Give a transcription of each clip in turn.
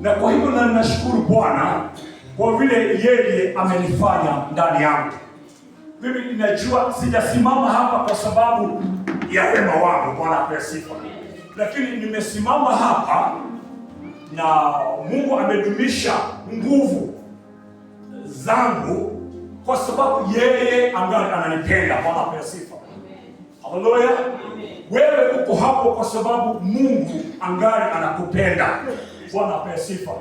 Na kwa hivyo na ninashukuru Bwana kwa vile yeye amenifanya ndani yangu. Mimi ninajua sijasimama hapa kwa sababu ya wema wangu, Bwana apewe sifa. Lakini nimesimama hapa na Mungu amedumisha nguvu zangu kwa sababu yeye angali ananipenda. Bwana apewe sifa. Haleluya. Wewe uko hapo kwa sababu Mungu angali anakupenda. Bwana apewe sifa.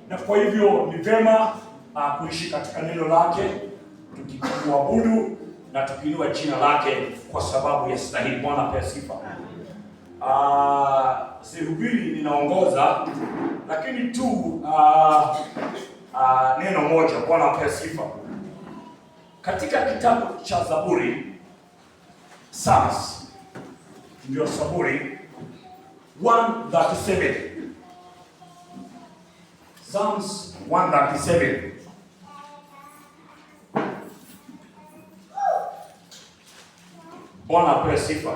Na kwa hivyo ni vema kuishi katika neno lake, tukimwabudu na tukiinua jina lake kwa sababu ya stahili. Bwana apewe sifa. Sihubiri, ninaongoza, lakini tu neno moja. Bwana apewe sifa. Katika kitabu cha Zaburi, Psalms, ndio Zaburi 137. Psalms 137. Bwana apewe sifa.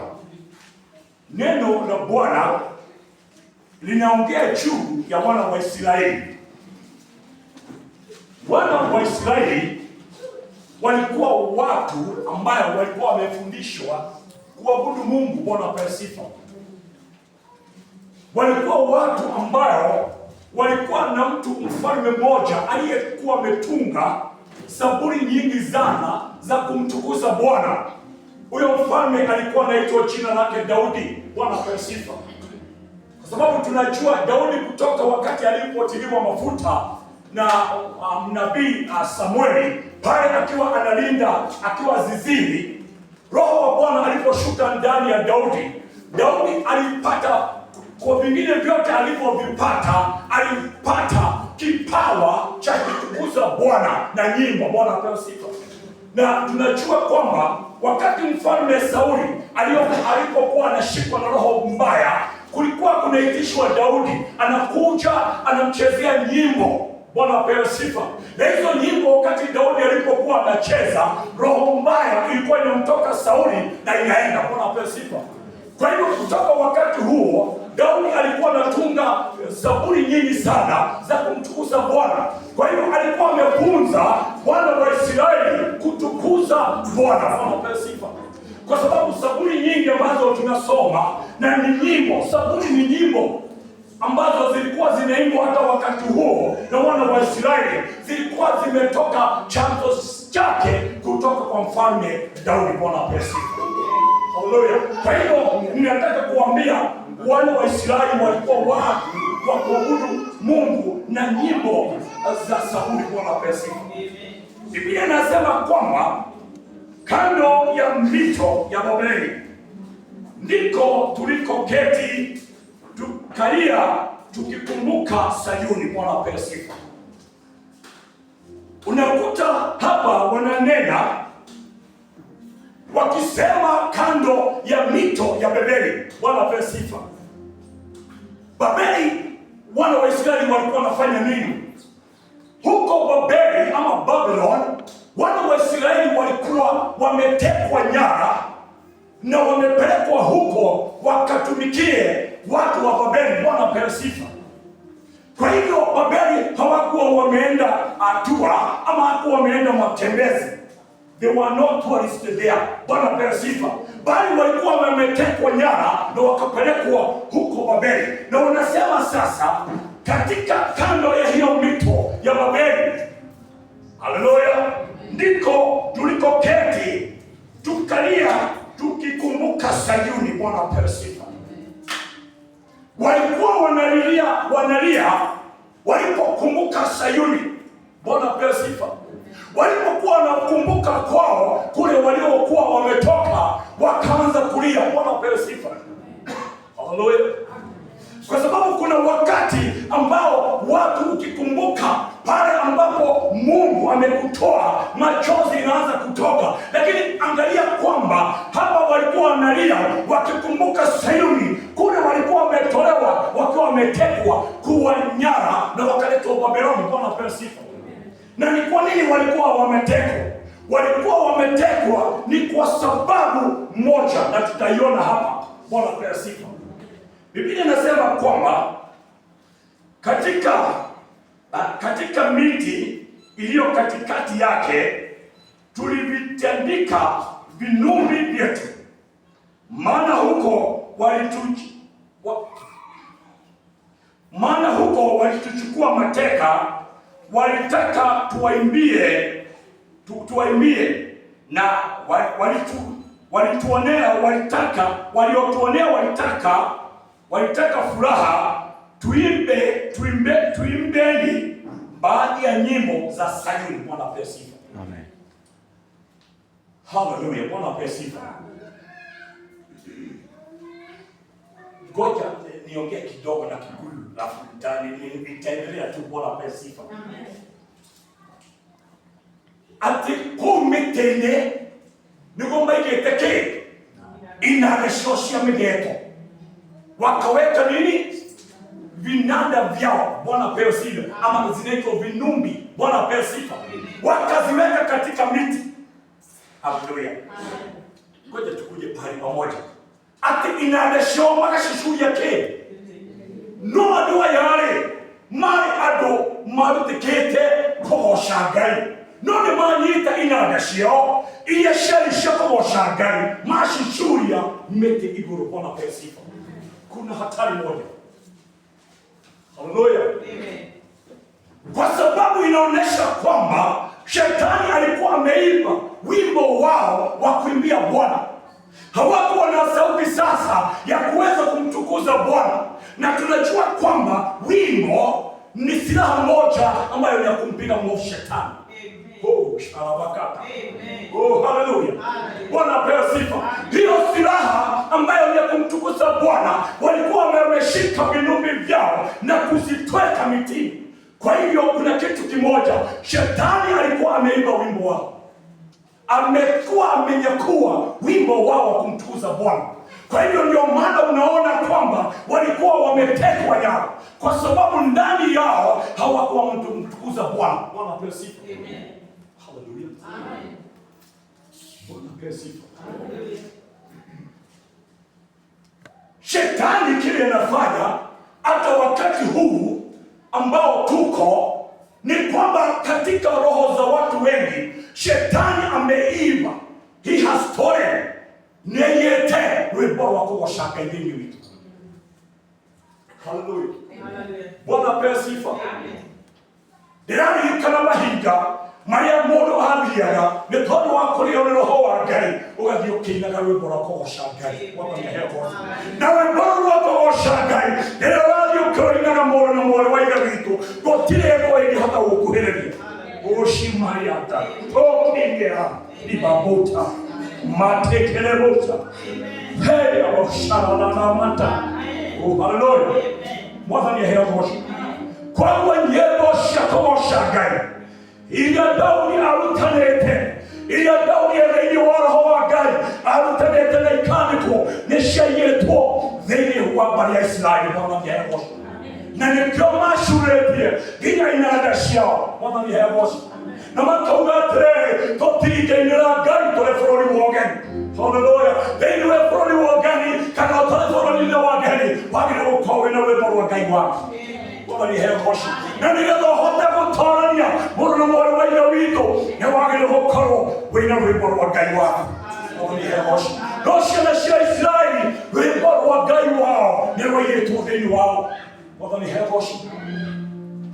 Neno la Bwana linaongea juu ya wana wa Israeli. Wana wa Israeli walikuwa watu ambao walikuwa wamefundishwa kuabudu Mungu. Bwana apewe sifa. Walikuwa watu ambao walikuwa na mtu mfalme mmoja aliyekuwa ametunga zaburi nyingi sana za kumtukuza Bwana. Huyo mfalme alikuwa anaitwa jina lake Daudi. Bwana apewe sifa. Kwa sababu tunajua Daudi kutoka wakati alipotiliwa mafuta na nabii Samueli, pale akiwa analinda, akiwa zizini, Roho wa Bwana aliposhuka ndani ya Daudi, Daudi alipata, kwa vingine vyote alivyovipata, alipata kipawa cha kutukuza Bwana na nyimbo. Bwana apewe sifa. Na tunajua kwamba wakati mfalme Sauli alipokuwa anashikwa na roho mbaya, kulikuwa kunaitishwa Daudi, anakuja anamchezea nyimbo. Bwana apewe sifa. Na hizo nyimbo wakati Daudi alipokuwa anacheza, roho mbaya ilikuwa inamtoka Sauli na inaenda. Bwana apewe sifa. Kwa hivyo kutoka wakati huo Daudi alikuwa anatunga zaburi nyingi sana za kumtukuza Bwana. Kwa hivyo alikuwa amefunza wana wa Israeli kutukuza Bwana. Bwana apewe sifa. Kwa sababu zaburi nyingi ambazo tunasoma na ni nyimbo, zaburi ni nyimbo ambazo zilikuwa zinaimbwa hata wakati huo na wana wa Israeli, zilikuwa zimetoka chanzo chake kutoka kwa mfalme Daudi. Bwana apewe sifa. Haleluya. Kwa hivyo ninataka kuambia wana wa Israeli walikuwa watu wa kuabudu Mungu na nyimbo za zaburi. Bwana apewe sifa. Biblia inasema kwamba kando ya mito ya Babeli ndiko tulikoketi tukalia tukikumbuka Sayuni. Bwana apewe sifa. Unakuta hapa wananena wakisema kando ya mito ya Babeli. Bwana apewe sifa. Babeli, wana wa Israeli walikuwa wanafanya nini? Huko Babeli ama Babylon, wana wa Israeli walikuwa wametekwa nyara na wamepelekwa huko wakatumikie watu wa Babeli. Bwana apewe sifa. Kwa hivyo Babeli hawakuwa wameenda atua ama hawakuwa wameenda matembezi. They were not tourists there. Bwana apewe sifa. Bali walikuwa wametekwa nyara na wakapelekwa huko Babeli. Na wanasema sasa katika kando ya hiyo mito ya Babeli, haleluya, ndiko tulikoketi tukalia tukikumbuka Sayuni. Bwana apewe sifa. Walikuwa wanalia walipokumbuka Sayuni. Bwana apewe sifa. Walipokuwa wanakumbuka kwao kule waliokuwa wametoka, wakaanza kulia. Bwana apewe sifa. Haleluya. Kwa sababu kuna wakati ambao watu ukikumbuka pale ambapo Mungu amekutoa, machozi inaanza kutoka. Lakini angalia kwamba hapa walikuwa wanalia wakikumbuka Sayuni, kule walikuwa wametolewa wakiwa wametekwa kuwa nyara na wakaletwa Babeli. Bwana apewe sifa. Na ni kwa nini walikuwa wametekwa? Walikuwa wametekwa ni kwa sababu moja, na tutaiona hapa. Bwana apewe sifa. Biblia inasema kwamba katika miti iliyo katikati yake tulivitandika vinumbi vyetu, maana huko walituchukua mateka, walitaka tuwaimbie na walituonea, walitaka furaha, tuimbeni baadhi ya nyimbo za Sayuni. Bwana apewe sifa. Amen. Hallelujah. Bwana apewe sifa. Ngoja niongee kidogo na Kikuyu, alafu nitaendelea tu. Bwana apewe sifa. Amen. Ati kumitene nigomba igeteke inareshosia migeto, wakaweka nini? Vinanda vyao. Bwana apewe sifa. Ama zinaitwa vinumbi. Bwana apewe sifa. Wakaziweka katika miti. Haleluya. Ngoja tukuje pale pamoja. Ati inaresho makashishu yake no adwa yale mari ado marutekete koshagai no ne manyita inaresho iyasharisha koshagai mashishuria mete iguru. Bwana apewe sifa. Kuna hatari moja. Haleluya. Amen. Kwa sababu inaonesha kwamba Shetani alikuwa ameimba wimbo wao wa kuimbia Bwana. Hawakuwa na sauti sasa ya kuweza kumtukuza Bwana. Na tunajua kwamba wimbo ni silaha moja ambayo ni ya kumpiga mwovu Shetani. Oh, shalabakata. Oh, haleluya. Bwana apewe sifa. Hiyo silaha ambayo ni ya kumtukuza Bwana, walikuwa wameshika vinumbi vyao na kuzitweka mitini. Kwa hivyo kuna kitu kimoja, Shetani alikuwa ameimba wimbo wao, amekuwa amenyakua wimbo wao wa kumtukuza Bwana. Kwa hivyo ndio maana unaona kwamba walikuwa wametekwa yao, kwa sababu ndani yao hawakuwa kumtukuza Bwana. Bwana apewe sifa. Amen. Haleluya. Amen. Bwana apewe sifa. Haleluya. Shetani kile anafanya hata wakati huu ambao tuko ni kwamba katika roho za watu wengi Shetani ameiba. He has stolen neyete wimbo wako wa shaka ndini witu. Hallelujah. Bwana apewe sifa. Amen. Dirani yikana mahinga Maria modo habiaga ne todo wako leo roho wa Ngai ugathio kinaga wimbo wako wa shaka. Bwana apewe. Na wimbo wako wa shaka ndio kinaga modo na modo wa witu gotire ngo ingihota gukuhiriria ushimariata tokingera ibabota matekelebota hey aboshana na mata. Oh, haleluya. Mwathani ahera moshi kwa nyebo shakosha Ngai ila Daudi arutanete ila Daudi yeye roho wa Ngai arutanete na ikaniko nishayetwo thini wa bari ya Israeli. Bwana ahera moshi na nikyo mashuretie ginya inada ciao. Mwathani ahera moshi na makauga atĩrĩrĩ tũtiringainĩra Ngai tũrĩ bũrũri wa ũgeni. Haleluya. Thĩinĩ wa bũrũri wa ũgeni kana tũrĩ bũrũri-inĩ wa ũgeni wagĩrĩirwo gũkorwo wĩna rwĩmbo rwa Ngai waku. Mwathani ahera moshi na nĩgetha ũhote gũtoorania mũndũ na mwarĩ wa Ithe witũ nĩ wagĩrĩirwo gũkorwo wĩna rwĩmbo rwa Ngai waku. Mwathani ahera moshi no ciana cia Isiraeli rwĩmbo rwa Ngai wao nĩ rwaigĩtwo thĩinĩ wao. Mwathani ahera moshi.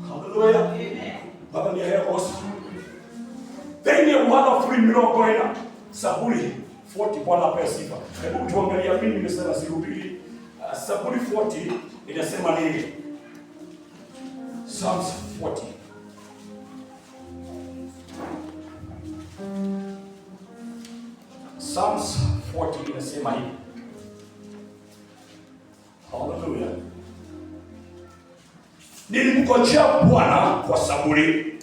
Haleluya. Mwathani ahera moshi. Theni ya Mathayo mirongo ĩna Zaburi 40. Bwana apewe sifa. Hebu tuangalia mimi nimesema sirudi. Zaburi 40 inasema nini? Psalms 40. Psalms 40 inasema hivi. Hallelujah. Nilimngojea Bwana kwa saburi,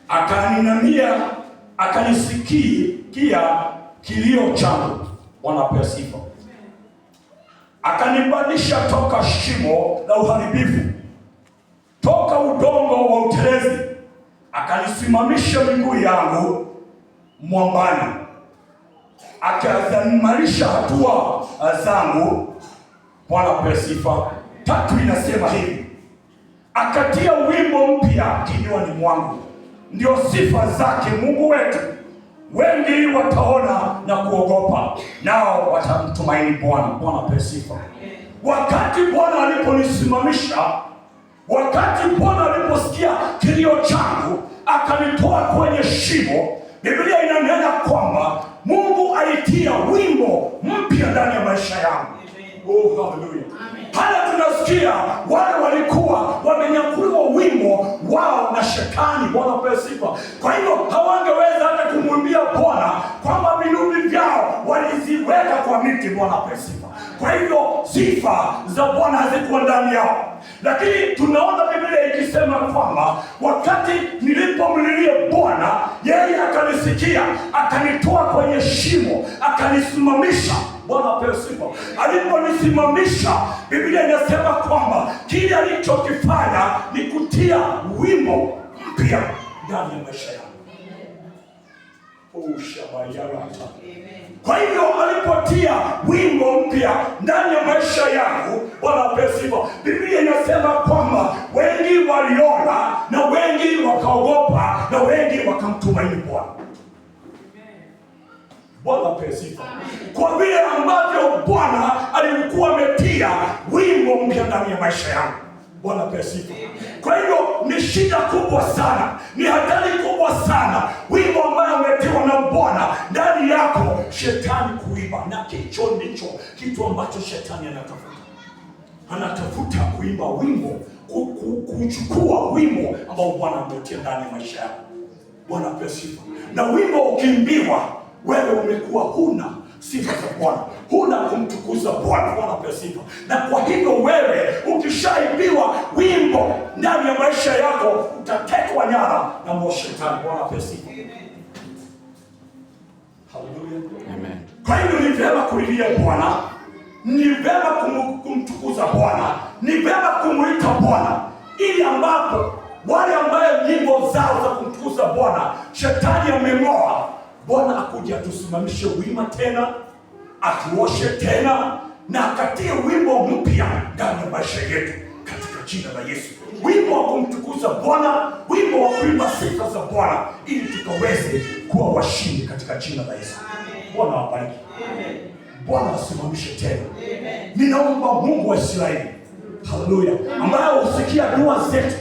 akaninamia, akanisikia kilio changu. Bwana apewe sifa. Akanipandisha toka shimo la uharibifu, toka udongo wa utelezi, akanisimamisha miguu yangu mwambani, akazanimarisha hatua zangu. Bwana apewe sifa. 3 inasema hivi, akatia wimbo mpya kinywani mwangu. Ndio sifa zake Mungu wetu. Wengi wataona na kuogopa, nao watamtumaini Bwana. Bwana apewe sifa. Wakati Bwana aliponisimamisha, wakati Bwana aliposikia kilio changu akanitoa kwenye shimo, Biblia inanena kwamba Mungu alitia wimbo mpya ndani ya maisha yangu. Oh, haleluya. Hata tunasikia wale walikuwa wamenyakuliwa wimbo wao na shetani. Bwana apewe sifa. Kwa hivyo hawangeweza hata kumwimbia Bwana kwamba vinubi vyao waliziweka kwa miti. Bwana apewe sifa. Kwa hivyo sifa za Bwana hazikuwa ndani yao. Lakini tunaona Biblia ikisema kwamba wakati nilipomlilia Bwana, yeye akanisikia, akanitoa kwenye shimo, akanisimamisha. Bwana apewe sifa. Aliponisimamisha, Biblia inasema kwamba kile alichokifanya ni kutia wimbo mpya ndani ya maisha yangu. Kwa hivyo alipotia wimbo mpya ndani ya maisha yangu, Bwana apewe sifa, Biblia inasema kwamba wengi waliona na wengi wakaogopa na wengi wakamtumaini Bwana. Bwana apewe sifa. Kwa vile ambavyo Bwana alikuwa ametia wimbo mpya ndani ya maisha yangu. Bwana apewe sifa. Kwa hivyo ni shida kubwa sana, ni hatari kubwa sana wimbo ambao umetiwa na Bwana ndani yako, shetani kuiba. Na kicho ndicho kitu ambacho shetani anatafuta. Anatafuta kuimba wimbo, kuchukua wimbo ambao Bwana ametia ndani ya maisha yako. Bwana apewe sifa. Na wimbo ukiimbiwa, wewe umekuwa huna sifa za Bwana, huna kumtukuza Bwana. Bwana apewe sifa. Na kwa hivyo wewe ukishaibiwa wimbo ndani ya maisha yako, utatekwa nyara na moyo shetani. Bwana apewe sifa. Haleluya. Amen. Kwa hivyo ni vyema kulilia Bwana, ni vyema kumtukuza Bwana, ni vyema kumuita Bwana, ili ambapo wale ambaye nyimbo zao za kumtukuza Bwana shetani ameng'oa, Bwana akuja atusimamishe wima tena, atuoshe tena, na akatie wimbo mpya ndani ya maisha yetu katika jina la Yesu. Wimbo wa kumtukuza Bwana, wimbo wa kuimba sifa za Bwana, ili tukaweze kuwa washindi katika jina la Yesu. Bwana awabariki. Bwana asimamishe tena. Ninaomba Mungu wa Israeli, haleluya, ambaye husikia dua zetu,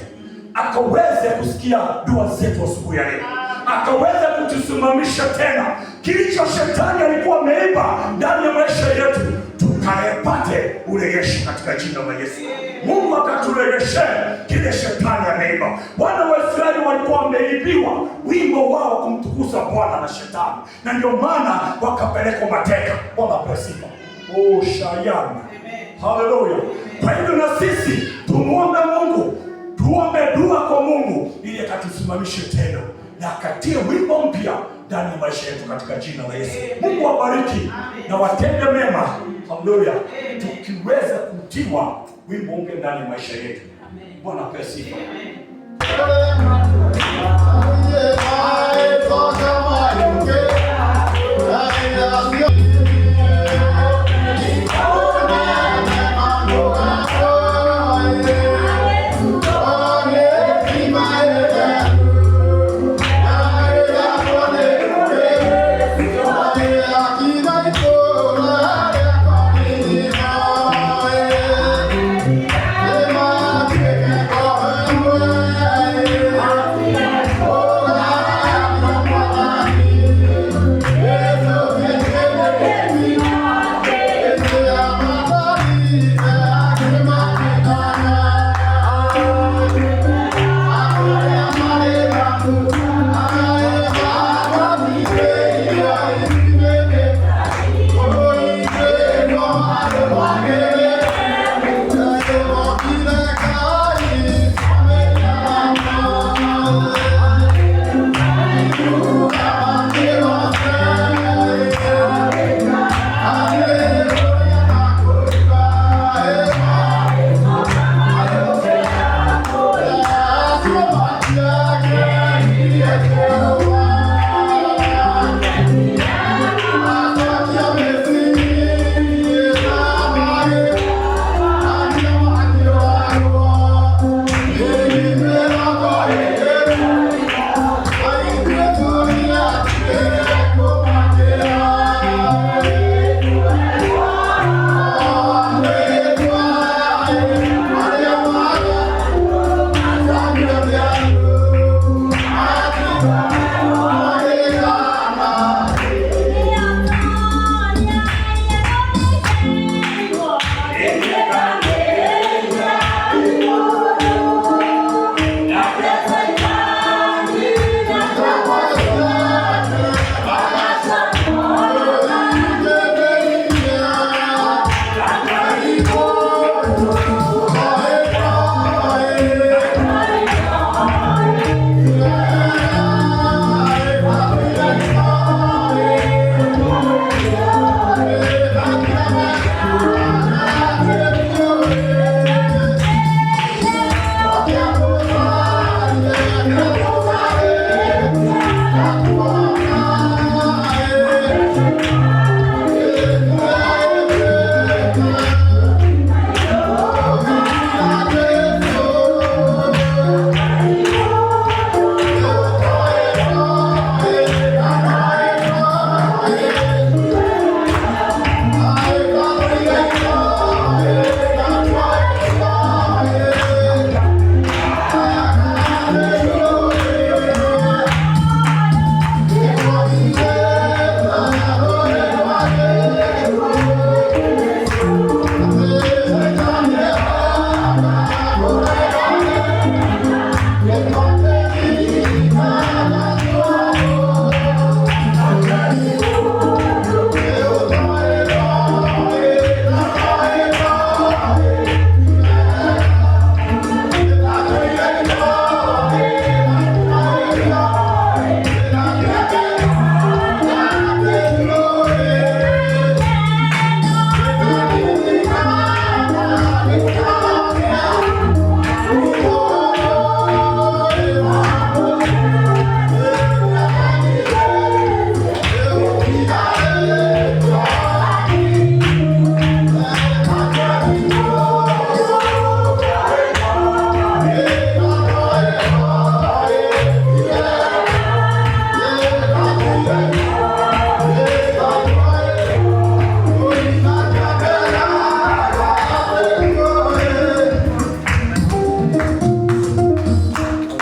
akaweze kusikia dua zetu asubuhi ya leo, akaweza kutusimamisha tena. Kilicho shetani alikuwa ameiba ndani ya maisha yetu, tukayepate urejesho katika jina la Yesu. Mungu akaturejeshe kile shetani ameiba. Wana wa Israeli walikuwa wameibiwa wimbo wao kumtukuza Bwana na shetani, na ndio maana wakapelekwa mateka. Bwana apewe sifa. Oh, shayani. Haleluya. Kwa hivyo na sisi tumuombe Mungu, tuombe dua kwa Mungu ili akatusimamishe tena na akatie wimbo mpya ndani ya maisha yetu katika jina la Yesu. Mungu awabariki na watende mema. Haleluya. Tukiweza kutiwa wimbo mpya ndani ya maisha yetu. Bwana apewe sifa.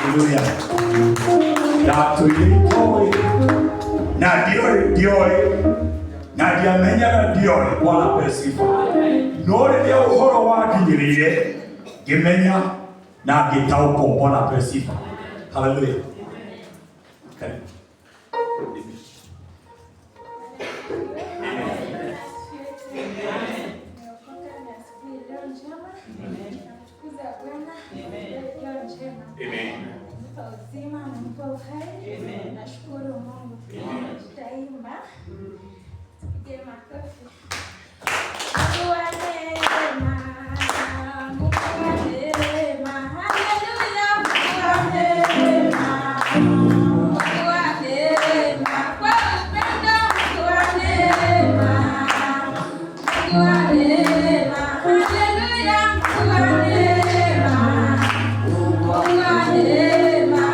Haleluya. Na tulioi na dioi na diamenyaga dioi. Bwana apewe sifa. No rĩrĩa ũhoro wakinyĩrĩire ngĩmenya na ngĩtaũkwo. Bwana apewe sifa. Haleluya. Karibu. Uzima na uhai. Nashukuru Mungu. Tutaimba. Tupige makofi. Mungu wa neema. Mungu wa neema. Haleluya. Mungu wa neema. Mungu wa neema. Kwa upendo Mungu wa neema. Mungu wa neema. Haleluya. Mungu wa neema. Mungu wa neema.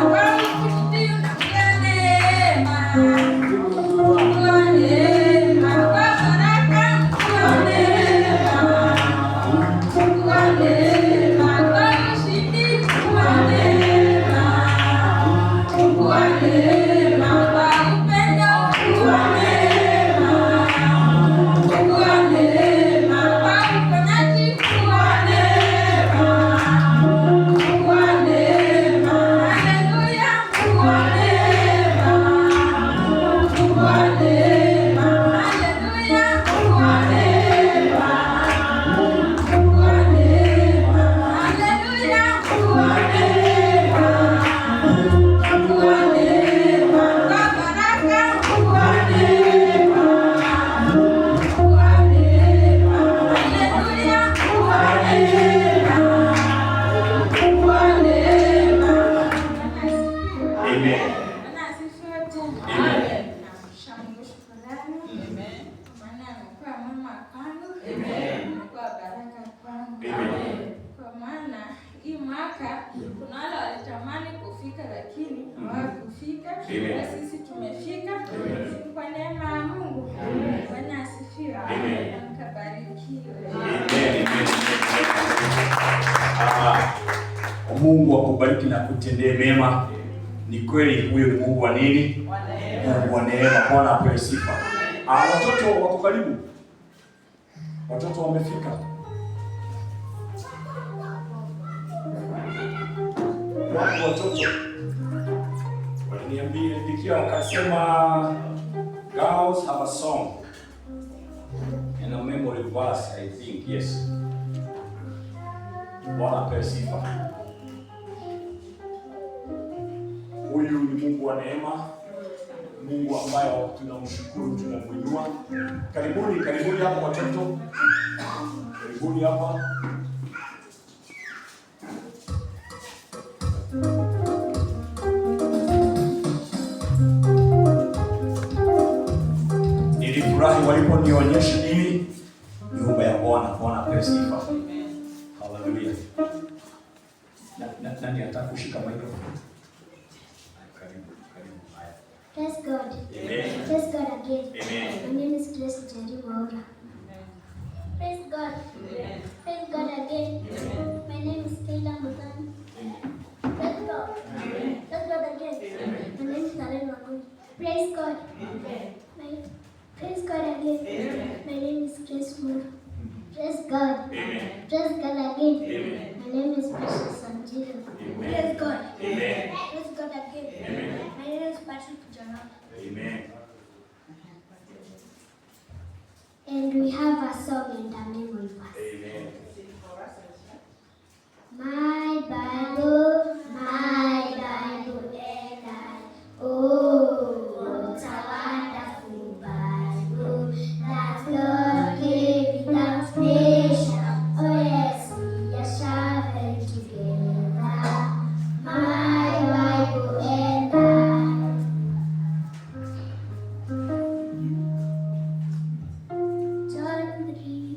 Kuna wale walitamani kufika lakini hawakufika. Na sisi tumefika kwa neema ya Mungu. Bwana asifiwe. Mkabarikiwe. Mungu akubariki na kutendee mema. Ni kweli huyo ni Mungu wa nini? Mungu wa neema. Bwana apewe sifa. Watoto wako karibu. Watoto wamefika. Watoto waliniambia wakasema girls have a song and a memory verse, I think. Yes. Bwana apewe sifa. Huyu ni Mungu wa neema, Mungu ambaye tunamshukuru, tunamuinua. Karibuni hapa watoto. Karibuni hapa. Nilifurahi waliponionyesha nini? Nyumba ya Bwana. Bwana apewe sifa. Haleluya. Nani atakushika microphone? Karibu. Haya. Praise God. Amen. Praise God again. Amen. My name is Grace Jerry Maura. Praise God. Amen. Praise God again. Amen. My name is Kayla Mutani. Praise God. Amen. Praise God again. Amen. My name is Karen Makuni. Praise God. Praise God again. Amen. My name is Grace Moore. Praise God. Amen. Praise God again. Amen. My name is Precious Sanjiro. Praise God. Amen. Praise God again. Amen. My name is Patrick Jana. Amen. And we have a song in the memory verse. Amen. My Bible, and I. Oh, what a wonderful Bible that God gave without nation. Oh yes, we are traveling together. My Bible and I. John 3.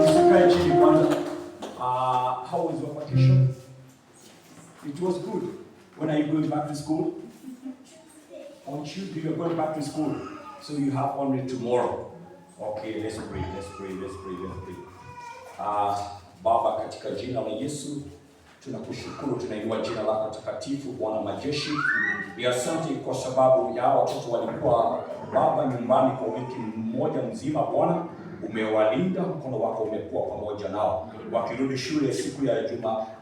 Usikae chini kwanza. How was your vacation? It was good. When are you going back to school? On Tuesday you're going back to school. So you have only tomorrow. Okay, let's pray. Baba, katika jina la Yesu tunakushukuru, tunainua jina lako takatifu, Bwana majeshi. Ni asante kwa sababu ya watoto walikuwa Baba nyumbani kwa wiki moja mzima. Bwana, umewalinda, mkono wako umekuwa pamoja nao. Wakirudi shule siku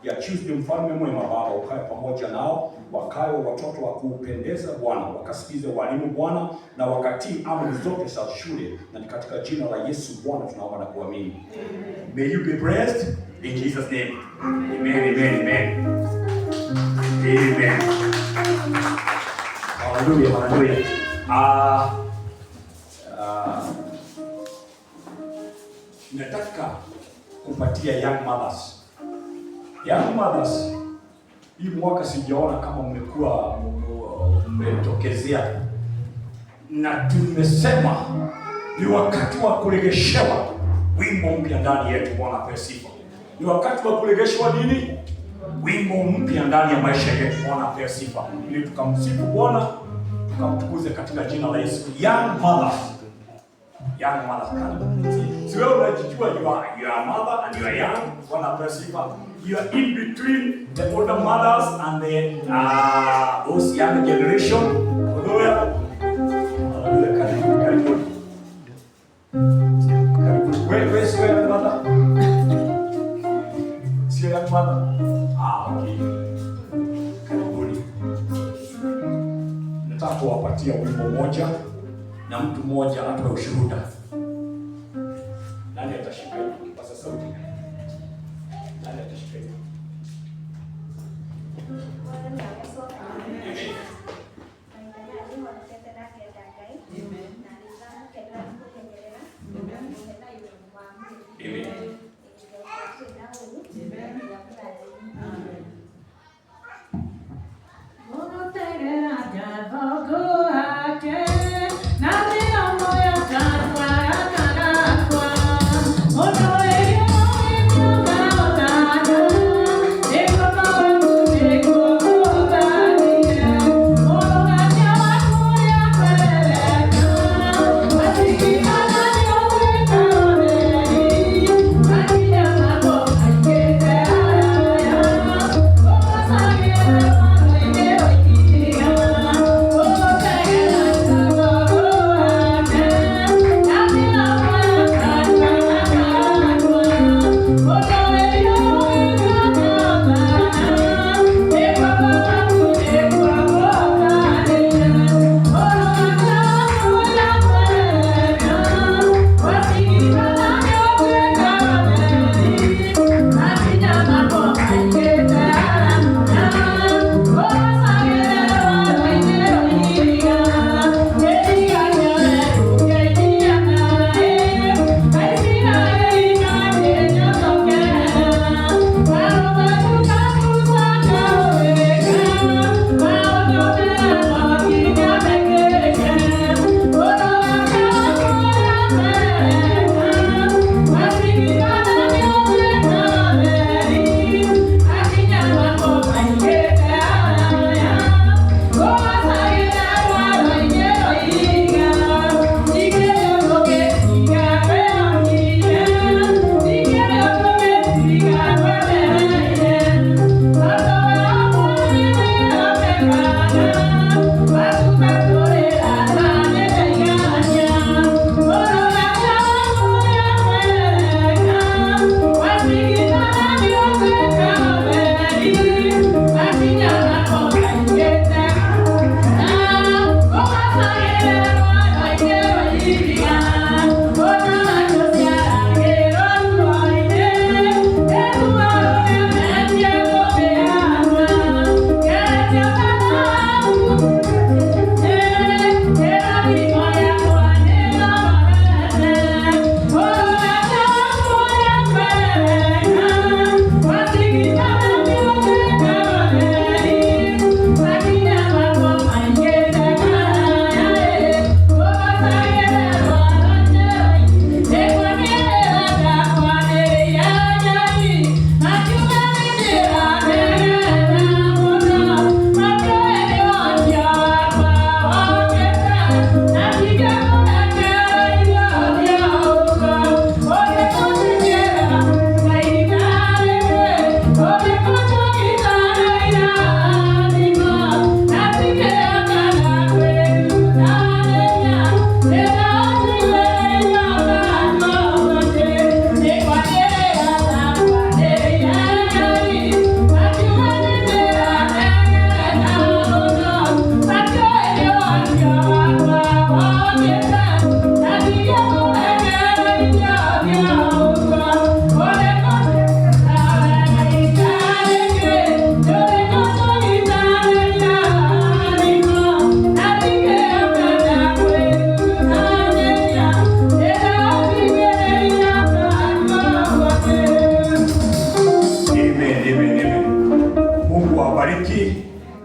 ya Tuesday, mfalme mwema Baba, ukae pamoja nao, wakae watoto wa kupendeza Bwana, wakasikize walimu Bwana, na wakatii amri zote za shule, na ni katika jina la Yesu Bwana tunaomba na kuamini. May you be blessed in Jesus name. Amen. Hallelujah. Nataka kupatia young mothers. Hii mwaka sijaona kama mmekuwa mmetokezea, na tumesema ni wakati wa kurejeshewa wimbo mpya ndani yetu. Bwana apewe sifa. Ni wakati wa kurejeshewa nini? Wimbo mpya ndani ya maisha yetu. Bwana apewe sifa. Ili tukamsifu Bwana, tukamtukuze katika jina la Yesu. Young mothers. Si wewe unajijua you are a mother and you are young. Bwana apewe sifa. You are in between the older mothers and the those young generation. Hallelujah. Karibu. Where is your mother? See your mother? Okay. Karibuni. Nataka kuwapatia wimbo moja na mtu mmoja atoe ushuhuda. Nani atashika hii kipaza sauti? Nani atashika hii?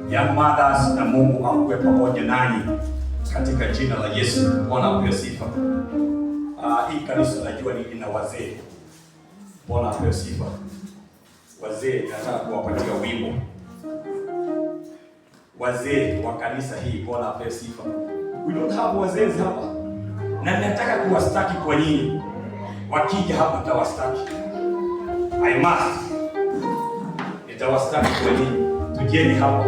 Young mothers, na Mungu akuwe pamoja nanyi katika jina la Yesu. Bwana apewe sifa. Hii kanisa najua ni ina wazee. Bwana apewe sifa. Wazee, nataka kuwapatia wimbo. Wazee wa kanisa hii, Bwana apewe sifa. We don't have wazee hapa. Na nataka kuwastaki kwa nyinyi. Wakija hapa nitawastaki. I must. Nitawastaki kwa nyinyi. Tujeni hapa.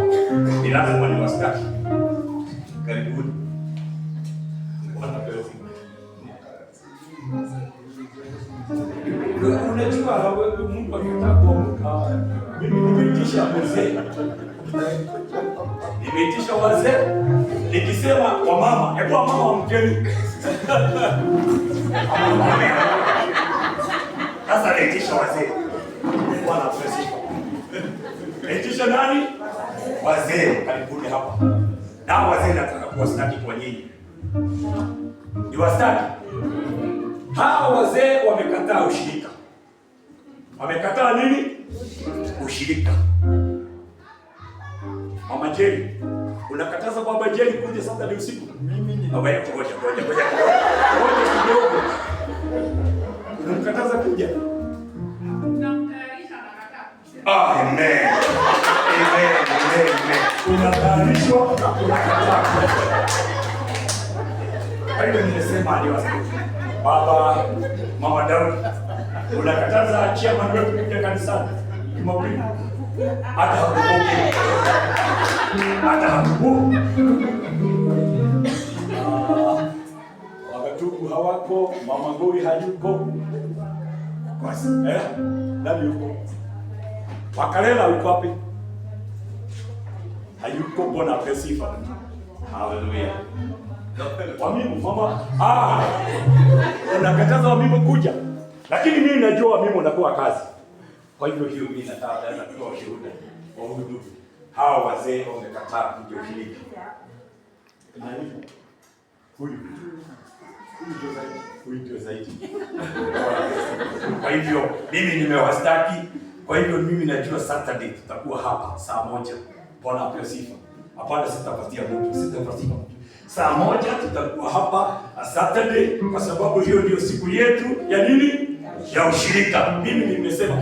Ni lazima niwastaki. Karibuni. Bwana apewe sifa. Unajua wewe Mungu akitaka kuamka. Mimi nimeitisha wazee. Nimeitisha wazee. Nikisema wamama, hebu wamama wamkeni. Sasa naitisha wazee. Bwana apewe sifa. Naitisha nani? Wazee, karibuni hapa. Na wazee nataka kuwastaki kwa nyinyi. Ni wastaki. Hawa wazee wamekataa ushirika. Wamekataa nini? Ushirika. Mama Jerry, unakataza baba Jerry kuja sasa ni usiku? Mimi ni baba yako. Ngoja kidogo. Unamkataza kuja? Namtayarisha nakataa. Amen. Unatayarishwa na unakataa. Kwa hiyo nimesema aliwasikia. Baba, Mama Daudi, unakataza achia maneno kuja kanisani. Jumapili. Hata hakupoke. Wakatubu hawako, Mama Ngoi hayuko. Basi, nani yuko? Wakalela yuko wapi? Hayuko. Bwana apewe sifa. Hallelujah. Wamimu mama, unakataza wamimu kuja. Lakini mimi najua wamimu unakuwa kazi. Kwa hivyo hiyo mimi nataka kutoa ushuhuda wa huyu. Hawa wazee wamekataa kuja ushirika. Nani? Huyu ndio zaidi. Kwa hivyo mimi nimewastaki. Kwa hivyo mimi najua Saturday tutakuwa hapa saa 1. Bwana apewe sifa. Hapana, sitapatia mtu. Saa 1 tutakuwa hapa Saturday kwa sababu hiyo ndio siku yetu ya nini? Ya ushirika. Mimi nimesema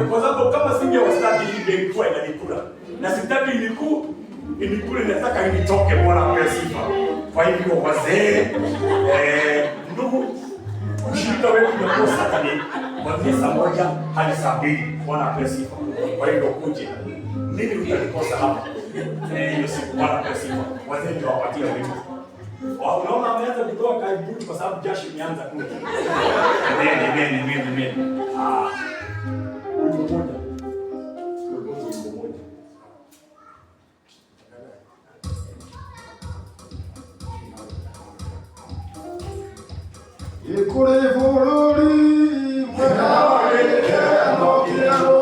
kwa sababu kama singewastaki ingekuwa inanikula. Na sitaki inikule, nataka initoke. Bwana apewe sifa. Kwa hivyo wazee, ndugu, ushirika wetu ndio Saturday kuanzia saa 1 hadi saa 2. Bwana apewe sifa. Kwa hivyo kuje. Mimi utanikosa hapa. Hiyo siku. Bwana apewe sifa. Wazee ndio wapatia wito. Unaona ameanza kutoa kaibuti kwa sababu jasho imeanza kuja. Amen. Ikure volori mwawe kemo kero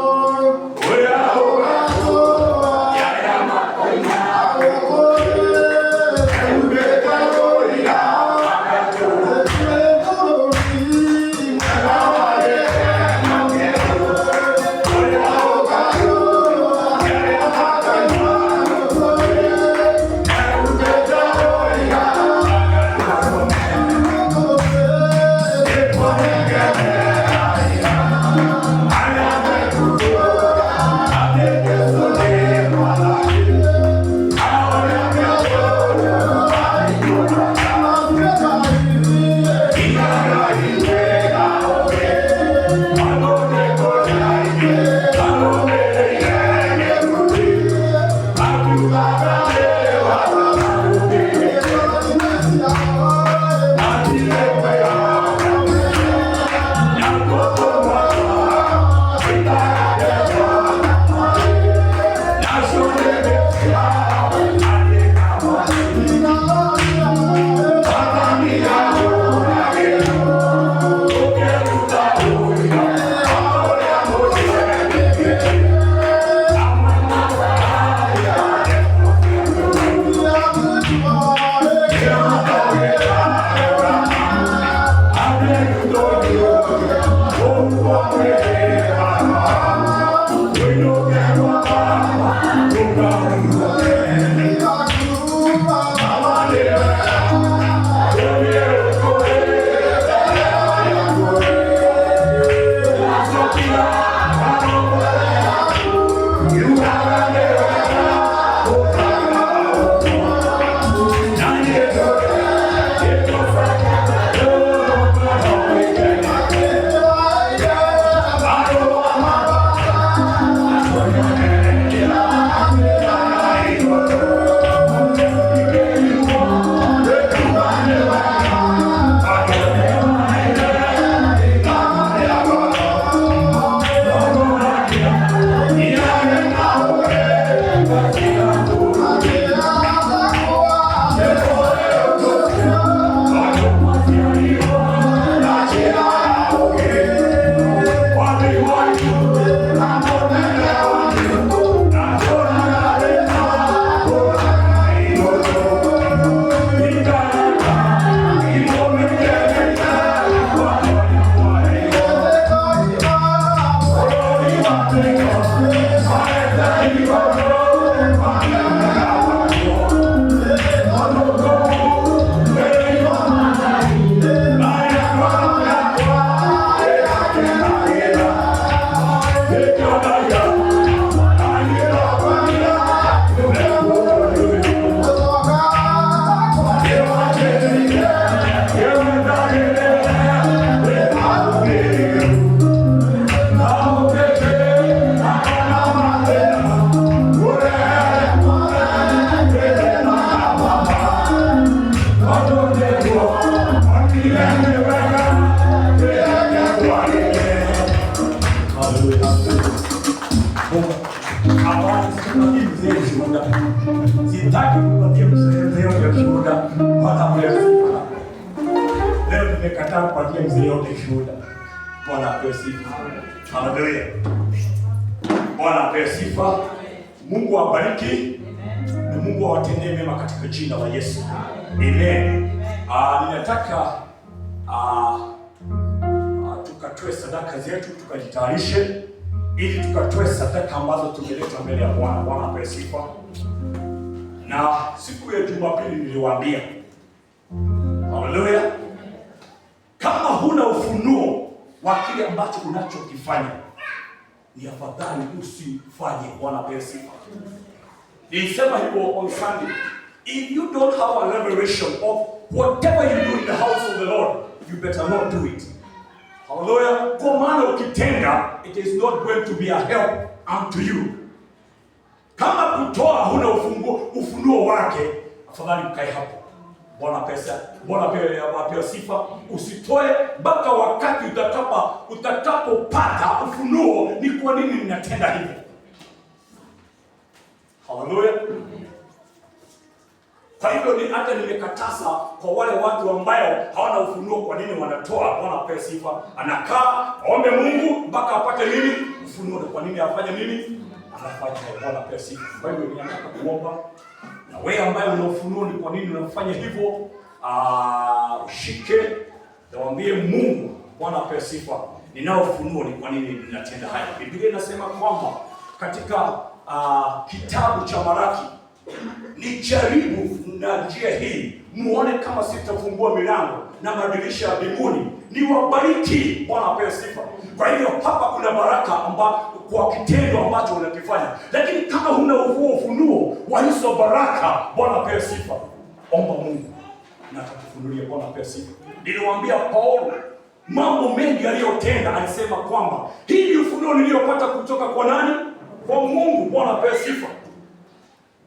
Amen. Sitaki kupatia mzee yote shuhuda hata mrefu. Leo nimekataa kupatia mzee yote shuhuda. Bwana apewe sifa. Haleluya. Bwana apewe sifa. Mungu awabariki. Na Mungu awatendee mema katika jina la Yesu. Amen. Ninataka tukatoe sadaka zetu, tukajitayarishe ili tukatoe sadaka ambazo tumeleta mbele ya Bwana. Bwana apewe sifa. Na siku ya Jumapili niliwaambia, haleluya, kama huna ufunuo wa kile ambacho unachokifanya, ni afadhali usifanye. Bwana apewe sifa. Nilisema hivyo on Sunday. If you don't have a revelation of whatever you do in the house of the Lord, you better not do it. Hallelujah. Kwa maana ukitenda, it is not going to be a help unto you. Kama kutoa huna ufunuo wake, afadhali mkae hapo. Bwana apewe sifa. Usitoe mpaka wakati utakapopata ufunuo ni kwa nini ninatenda hivyo. Hallelujah. Kwa hivyo hata nimekataza kwa wale watu ambao hawana ufunuo kwa nini wanatoa. Bwana apewe sifa. Anakaa aombe Mungu mpaka apate nini? Ufunuo. Kwa nini afanye nini? Anafanya. Bwana apewe sifa. Kwa hivyo ninataka kuomba na wewe ambaye una ufunuo ni kwa nini unafanya hivyo, ushike na waambie Mungu, Bwana apewe sifa, ninao ufunuo ni kwa nini ninatenda haya. Biblia inasema kwamba katika kitabu cha Malaki, nijaribu na njia hii muone kama sitafungua milango na madirisha ya mbinguni niwabariki. Bwana apewe sifa. Kwa hivyo hapa kuna baraka kwa kitendo ambacho unakifanya, lakini kama huna ufunuo wa hizo baraka, Bwana apewe sifa, omba Mungu na atakufunulia. Bwana apewe sifa. Niliwaambia Paulo mambo mengi aliyotenda, alisema kwamba hii ni ufunuo niliyopata kutoka kwa nani? Kwa Mungu. Bwana apewe sifa.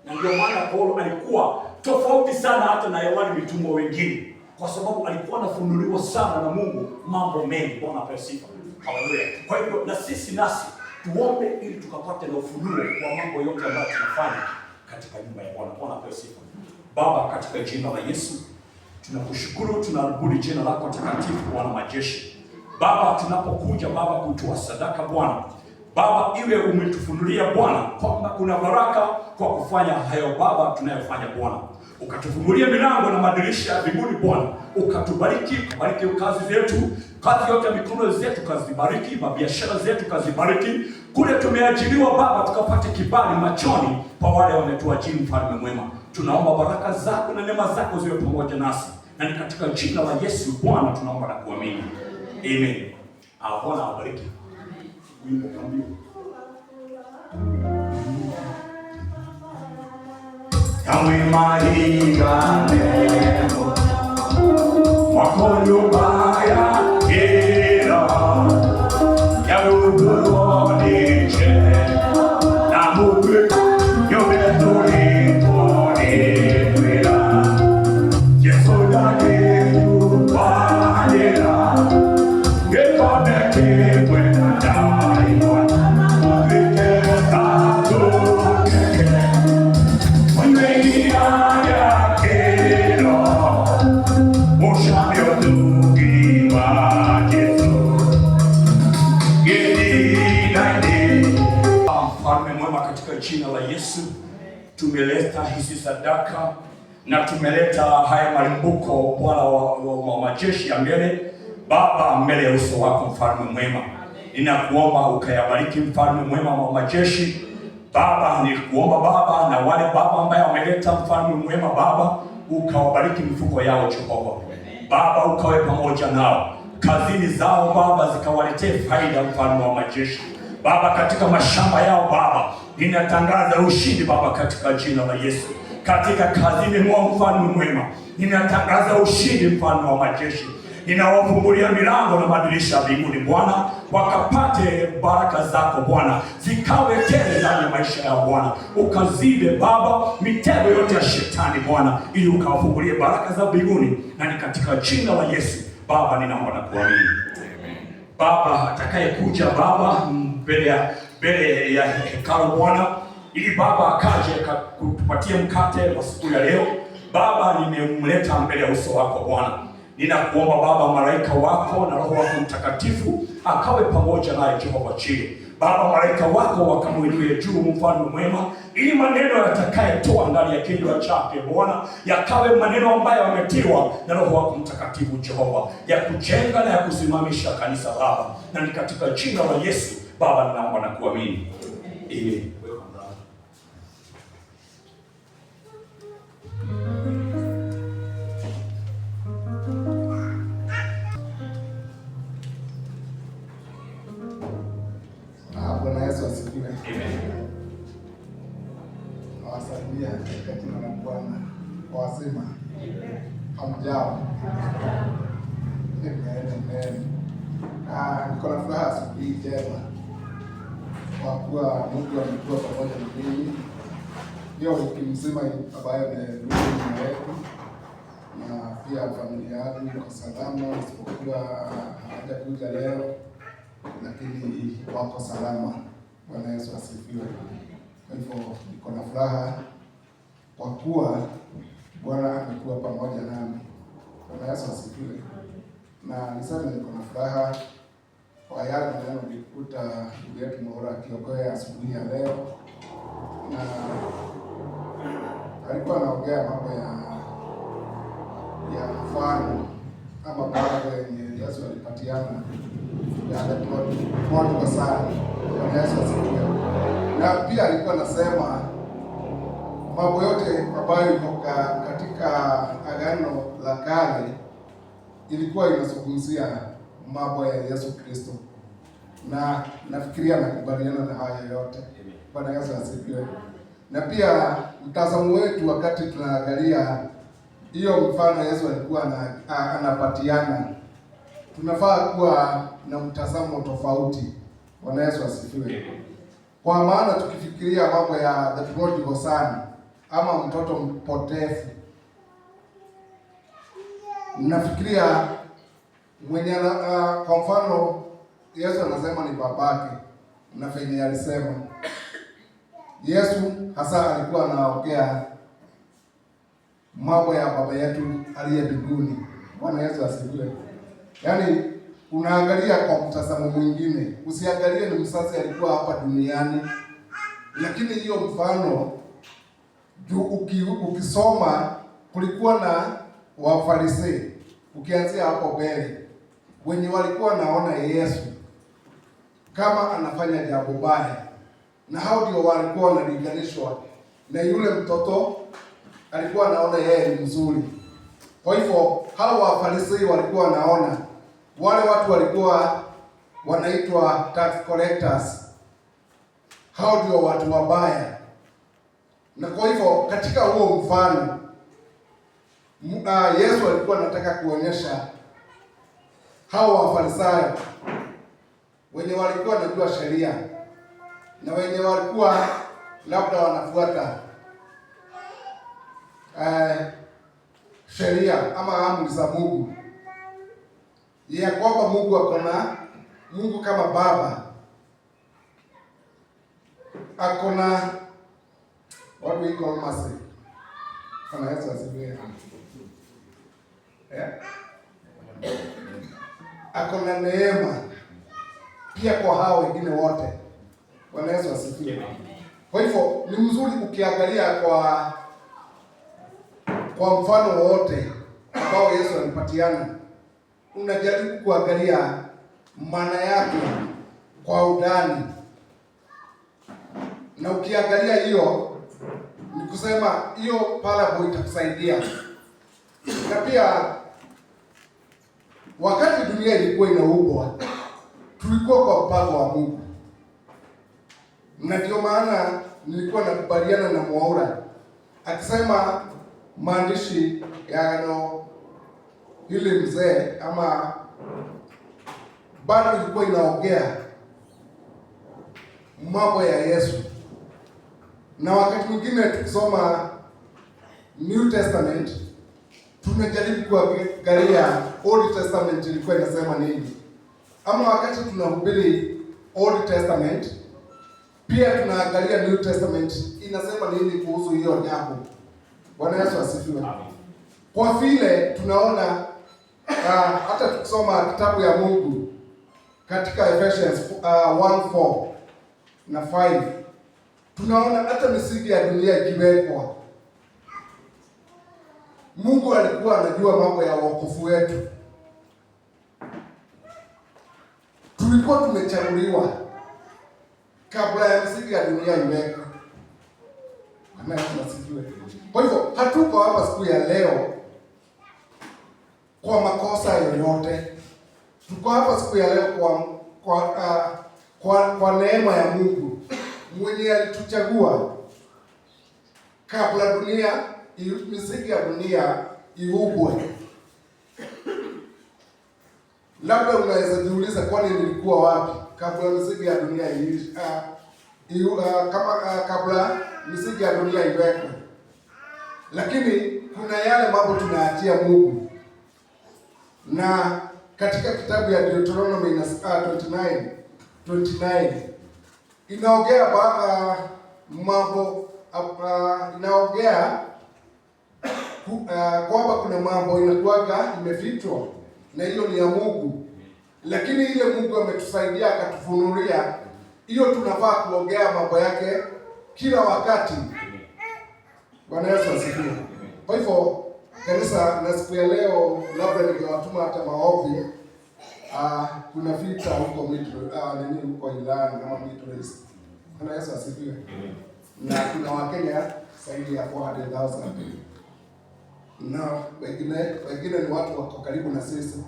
Na ndio maana Paulo alikuwa tofauti sana hata na wale mitume wengine, kwa sababu alikuwa anafunuliwa sana na Mungu mambo mengi. Bwana apewe sifa. Haleluya. Kwa hivyo na sisi tuombe ili tukapate na ufunuo wa mambo yote ambayo tunafanya katika nyumba ya Bwana. Bwana apewe sifa. Baba, katika jina la Yesu tunakushukuru, tunarudi jina lako takatifu, Bwana majeshi. Baba, tunapokuja Baba kutoa sadaka Bwana, Baba iwe umetufunulia Bwana kwamba kuna baraka kwa kufanya hayo Baba tunayofanya Bwana. Ukatufungulia milango na madirisha ya mbinguni Bwana. Ukatubariki, kubariki kazi zetu, kazi yote ya mikono zetu kazibariki, mabiashara zetu kazibariki. Kule tumeajiriwa Baba tukapate kibali machoni kwa wale wametuajiri, Mfalme mwema. Tunaomba baraka zako na neema zako ziwe pamoja nasi. Na ni katika jina la Yesu Bwana tunaomba na kuamini. Amen. Bwana awabariki. Wimbo kambio. Yawe mahigane wako nyumba yake ya Mungu nje na Mungu yometuli kwa Yesu ndani nyumbani ngekoneke kwenda daima ngekeza tukeke mwenyeia yake moshamyo tukiwa Yesu Mfalme mwema, katika jina la Yesu tumeleta hizi sadaka na tumeleta haya malimbuko Bwana wa majeshi ya mbele Baba, mbele ya uso wako mfalme mwema, ninakuomba ukayabariki mfalme mwema wa majeshi Baba. Nilikuomba Baba na wale Baba ambao wameleta mfalme mwema Baba, ukawabariki mifuko yao Jehova Baba, ukawe pamoja nao kazini zao Baba, zikawaletee faida mfalme wa majeshi Baba, katika mashamba yao Baba, ninatangaza ushindi Baba, katika jina la Yesu. Katika kazini mwao mfalme mwema, ninatangaza ushindi mfalme wa majeshi. Ninawafungulia milango na madirisha ya mbinguni Bwana, wakapate baraka zako Bwana, zikawe tele ndani ya maisha ya Bwana. Ukazibe Baba mitego yote ya shetani Bwana, ili ukawafungulie baraka za mbinguni, na ni katika jina la Yesu Baba ninaomba na kuamini. Baba, atakayekuja Baba mbele ya hekalu Bwana, ili Baba akaje kutupatia mkate wa siku ya leo Baba, nimemleta mbele ya uso wako Bwana. Ninakuomba Baba, malaika wako na Roho wako Mtakatifu akawe pamoja naye Jehova Chini Baba, malaika wako wakamwinulie juu mfalme mwema, ili maneno yatakayetoa ndani ya kinywa chake Bwana yakawe maneno ambayo yametiwa na Roho wako Mtakatifu Jehova, ya kujenga na ya kusimamisha kanisa Baba, na ni katika jina la Yesu Baba ninaomba na kuamini. Amen. Bwana Yesu asifiwe. Nawasalimia katika jina la Bwana. Wazima. Hamjambo. Amen. Niko na furaha siku hii njema kwa kuwa Mungu amekuwa pamoja na mimi. Hiyo wiki mzima ambayo imerudi nyuma yetu, na pia familia yangu iko salama, isipokuwa hawajakuja leo, lakini wako salama. Bwana Yesu asifiwe. Kwa hivyo niko na furaha kwa kuwa Bwana amekuwa pamoja nami. Bwana Yesu asifiwe. Na niseme niko na furaha kwa yale maneno nilikuta ndugu yetu Mwaura akiokoa asubuhi ya leo, na alikuwa anaongea mambo ya mfano ama baraka yenye Yesu alipatiana ya kwa sana. Bwana Yesu asifiwe. Na pia alikuwa anasema mambo yote ambayo iko katika Agano la Kale ilikuwa inazungumzia mambo ya Yesu Kristo, na nafikiria nakubaliana na haya yote. Bwana Yesu asifiwe. Na pia mtazamo wetu wakati tunaangalia hiyo mfano Yesu alikuwa anapatiana, tunafaa kuwa na mtazamo tofauti. Bwana Yesu asifiwe. Kwa maana tukifikiria mambo ya the prodigal son ama mtoto mpotevu, nafikiria mwenye kwa mfano Yesu anasema ni babake, na venye alisema Yesu hasa alikuwa anaongea mambo ya baba yetu aliye mbinguni. Bwana Yesu asifiwe. Yaani unaangalia kwa mtazamo mwingine, usiangalie ni mzazi alikuwa hapa duniani, lakini hiyo mfano ukisoma kulikuwa na Wafarisei, ukianzia hapo mbele, wenye walikuwa naona Yesu kama anafanya jambo baya, na hao ndio walikuwa wanalinganishwa na yule mtoto alikuwa anaona yeye ni mzuri. Kwa hivyo hao Wafarisei walikuwa wanaona wale watu walikuwa wanaitwa tax collectors, hao ndio watu wabaya. Na kwa hivyo katika huo mfano Yesu alikuwa anataka kuonyesha hao Wafarisayo wenye walikuwa wanajua sheria na wenye walikuwa labda wanafuata sheria ama amri za Mungu, ya kwamba Mungu akona, Mungu kama Baba akona, what we call mercy. Bwana Yesu asifiwe. Akona neema pia kwa hao wengine wote. Bwana Yesu asifiwe. Kwa hivyo ni mzuri ukiangalia kwa mfano wote ambao Yesu alipatiana, unajaribu kuangalia maana yake kwa undani, na ukiangalia hiyo ni kusema hiyo parable itakusaidia. Na pia wakati dunia ilikuwa inaumbwa, tulikuwa kwa mpango wa Mungu, na ndio maana nilikuwa nakubaliana na Mwaura akisema maandishi ya Agano hili mzee ama bado ilikuwa inaongea mambo ya Yesu. Na wakati mwingine tukisoma New Testament tunajaribu kuangalia Old Testament ilikuwa inasema nini, ama wakati tunahubiri Old Testament pia tunaangalia New Testament inasema nini kuhusu hiyo jambo. Bwana Yesu asifiwe. Kwa vile tunaona hata tukisoma kitabu ya Mungu katika Ephesians 1:4 na 5, tunaona hata misingi ya dunia ikiwekwa, Mungu alikuwa anajua mambo ya wokovu wetu. Tulikuwa tumechaguliwa kabla ya misingi ya dunia iwekwe. Bwana Yesu asifiwe. Kwa hivyo hatuko hapa siku ya leo kwa makosa yoyote. Tuko hapa siku ya leo kwa neema ya Mungu mwenye alituchagua kabla dunia, misingi ya dunia iumbwe. Labda unaweza jiuliza, kwani nilikuwa wapi kabla misingi ya dunia kabla misingi ya dunia iwekwe? Lakini kuna yale mambo tunaachia Mungu, na katika kitabu ya Deuteronomy 29 inaongea mambo inaongea kwamba kuna mambo inakuwaga imefichwa, na hiyo ni ya Mungu, lakini ile Mungu ametusaidia akatufunulia, hiyo tunafaa kuongea mambo yake kila wakati. Bwana Yesu asifiwe. Kwa hivyo kanisa, na siku ya leo labda ningewatuma hata maombi. Kuna vita huko huko Iran ama Middle East. Bwana Yesu asifiwe. Na kuna Wakenya zaidi ya 400,000. Na wengine ni watu wako karibu na sisi,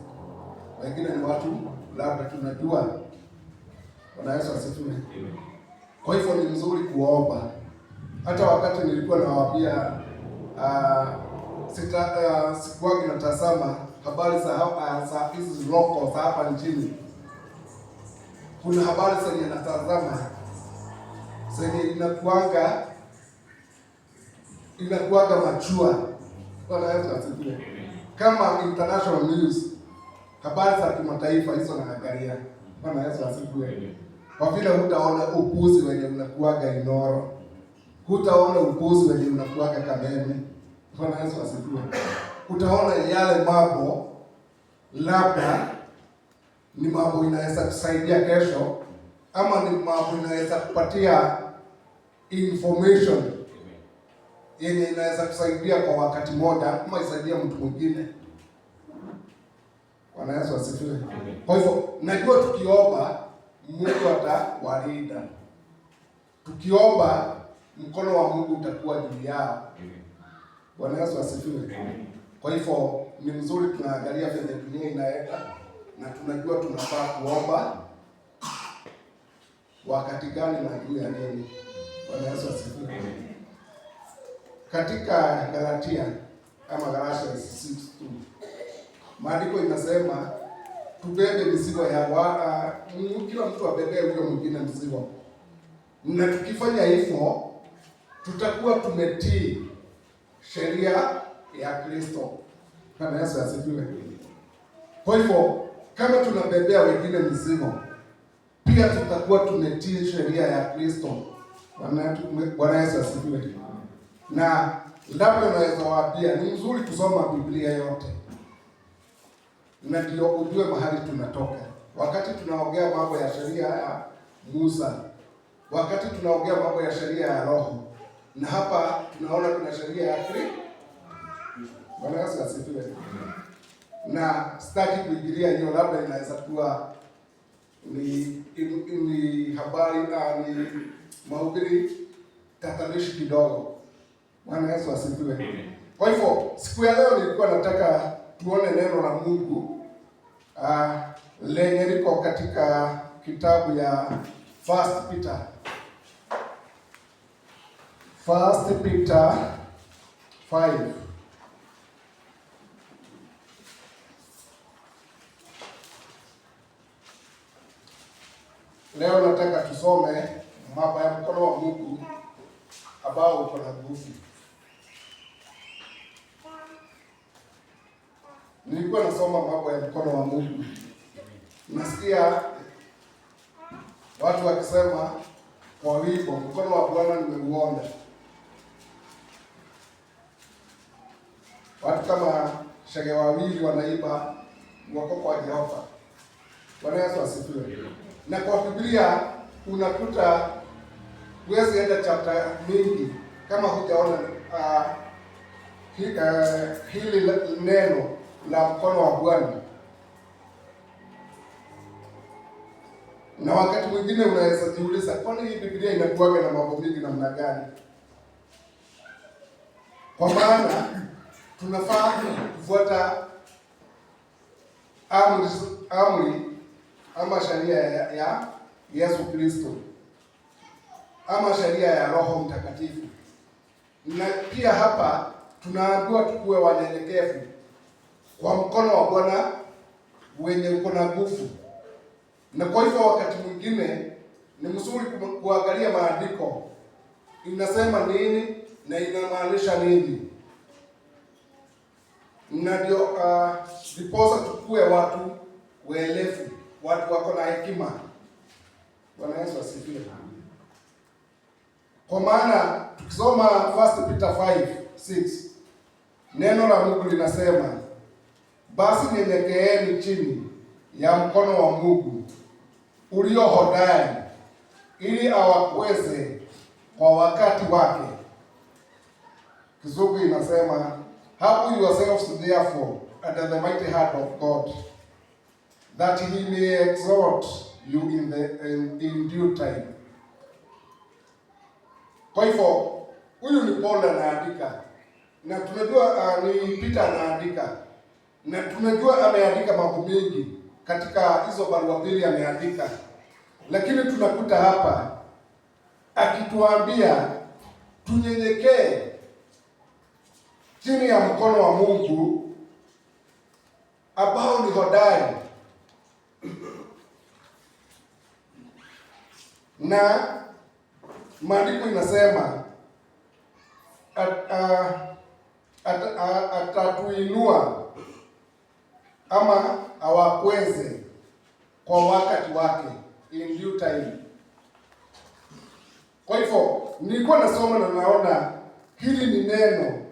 wengine ni watu labda tunajua. Bwana Yesu asifiwe. Kwa hivyo ni mzuri kuomba. Hata wakati nilikuwa nawaambia sikuwagi natazama habari za hizi local za hapa nchini, kuna habari zenye natazama zenye inakuwaga machua. Bwana Yesu asifiwe. Kama international news, habari za kimataifa hizo naangalia. Bwana Yesu asifiwe. Kwa vile hutaona upuzi wenye unakuwaga Inoro, hutaona upuzi wenye unakuwaga Kameme. Bwana Yesu asifiwe. Utaona yale mambo labda ni mambo inaweza kusaidia kesho, ama ni mambo inaweza kupatia information yenye inaweza kusaidia kwa wakati mmoja, ama isaidia mtu mwingine. Bwana Yesu asifiwe. Kwa hivyo najua tukiomba Mungu atawalinda. Tukiomba mkono wa Mungu utakuwa juu yao. Bwana Yesu asifiwe. Kwa hivyo ni mzuri tunaangalia vile dunia inaenda, na tunajua tunafaa kuomba wakati gani na juu ya nini. Bwana Yesu asifiwe. Katika Galatia ama Galatians 6:2 maandiko inasema tubebe mizigo ya kila mtu abebe huyo mwingine mzigo, na tukifanya hivyo tutakuwa tumetii sheria ya Kristo. Bwana Yesu asifiwe. Kwa hivyo kama tunabebea wengine mizigo, pia tutakuwa tumetii sheria ya Kristo. Bwana Yesu asifiwe. Na labda naweza waambia ni mzuri kusoma Biblia yote, na ndio ujue mahali tunatoka. Wakati tunaongea mambo ya sheria ya Musa, wakati tunaongea mambo ya sheria ya Roho, na hapa tunaona kuna sheria ya Kristo. Bwana Yesu asifiwe. Na sitaki kuingilia hiyo, labda inaweza kuwa ni habari ni mahubiri tatanishi kidogo. Bwana Yesu asifiwe. Kwa hivyo siku ya leo nilikuwa nataka tuone neno la Mungu lenye liko katika kitabu ya First Peter 5. Leo nataka tusome mambo ya mkono wa Mungu ambao uko na nguvu. Nilikuwa nasoma mambo ya mkono wa Mungu, nasikia watu wakisema kwa wimbo, mkono wa Bwana nimeuona. Watu kama shege wawili wanaimba wako kwa Jehova. Bwana Yesu asifiwe. Na kwa Biblia unakuta huwezi enda chapter mingi kama hujaona hili neno la mkono wa Bwana. Na wakati mwingine unaweza jiuliza, kwani hii Biblia inakuwaga na mambo mengi namna gani? Kwa maana tunafaa kufuata amri ama sheria ya Yesu Kristo, ama sheria ya Roho Mtakatifu. Na pia hapa tunaambiwa tukuwe wanyenyekevu kwa mkono wa Bwana wenye uko na nguvu. Na kwa hivyo wakati mwingine ni mzuri kuangalia maandiko inasema nini na inamaanisha nini, na ndio diposa tukue watu waelefu, watu wako na hekima. Bwana Yesu asifiwe. Kwa maana tukisoma 1 Peter 5:6 neno la Mungu linasema, basi nyenyekeeni chini ya mkono wa Mungu ulio hodari, ili awakweze kwa wakati wake. Kizungu inasema, humble yourselves therefore under the mighty hand of God, that he may exalt you in due time. Kwa hivyo huyu ni Paul anaandika, na tunajua ni Peter anaandika, na tunajua ameandika mambo mengi katika hizo barua mbili ameandika, lakini tunakuta hapa akituambia tunyenyekee chini ya mkono wa Mungu ambao ni hodari. Na maandiko inasema atatuinua ama awakweze kwa wakati wake, in due time. Kwa hivyo nilikuwa nasoma na naona hili ni neno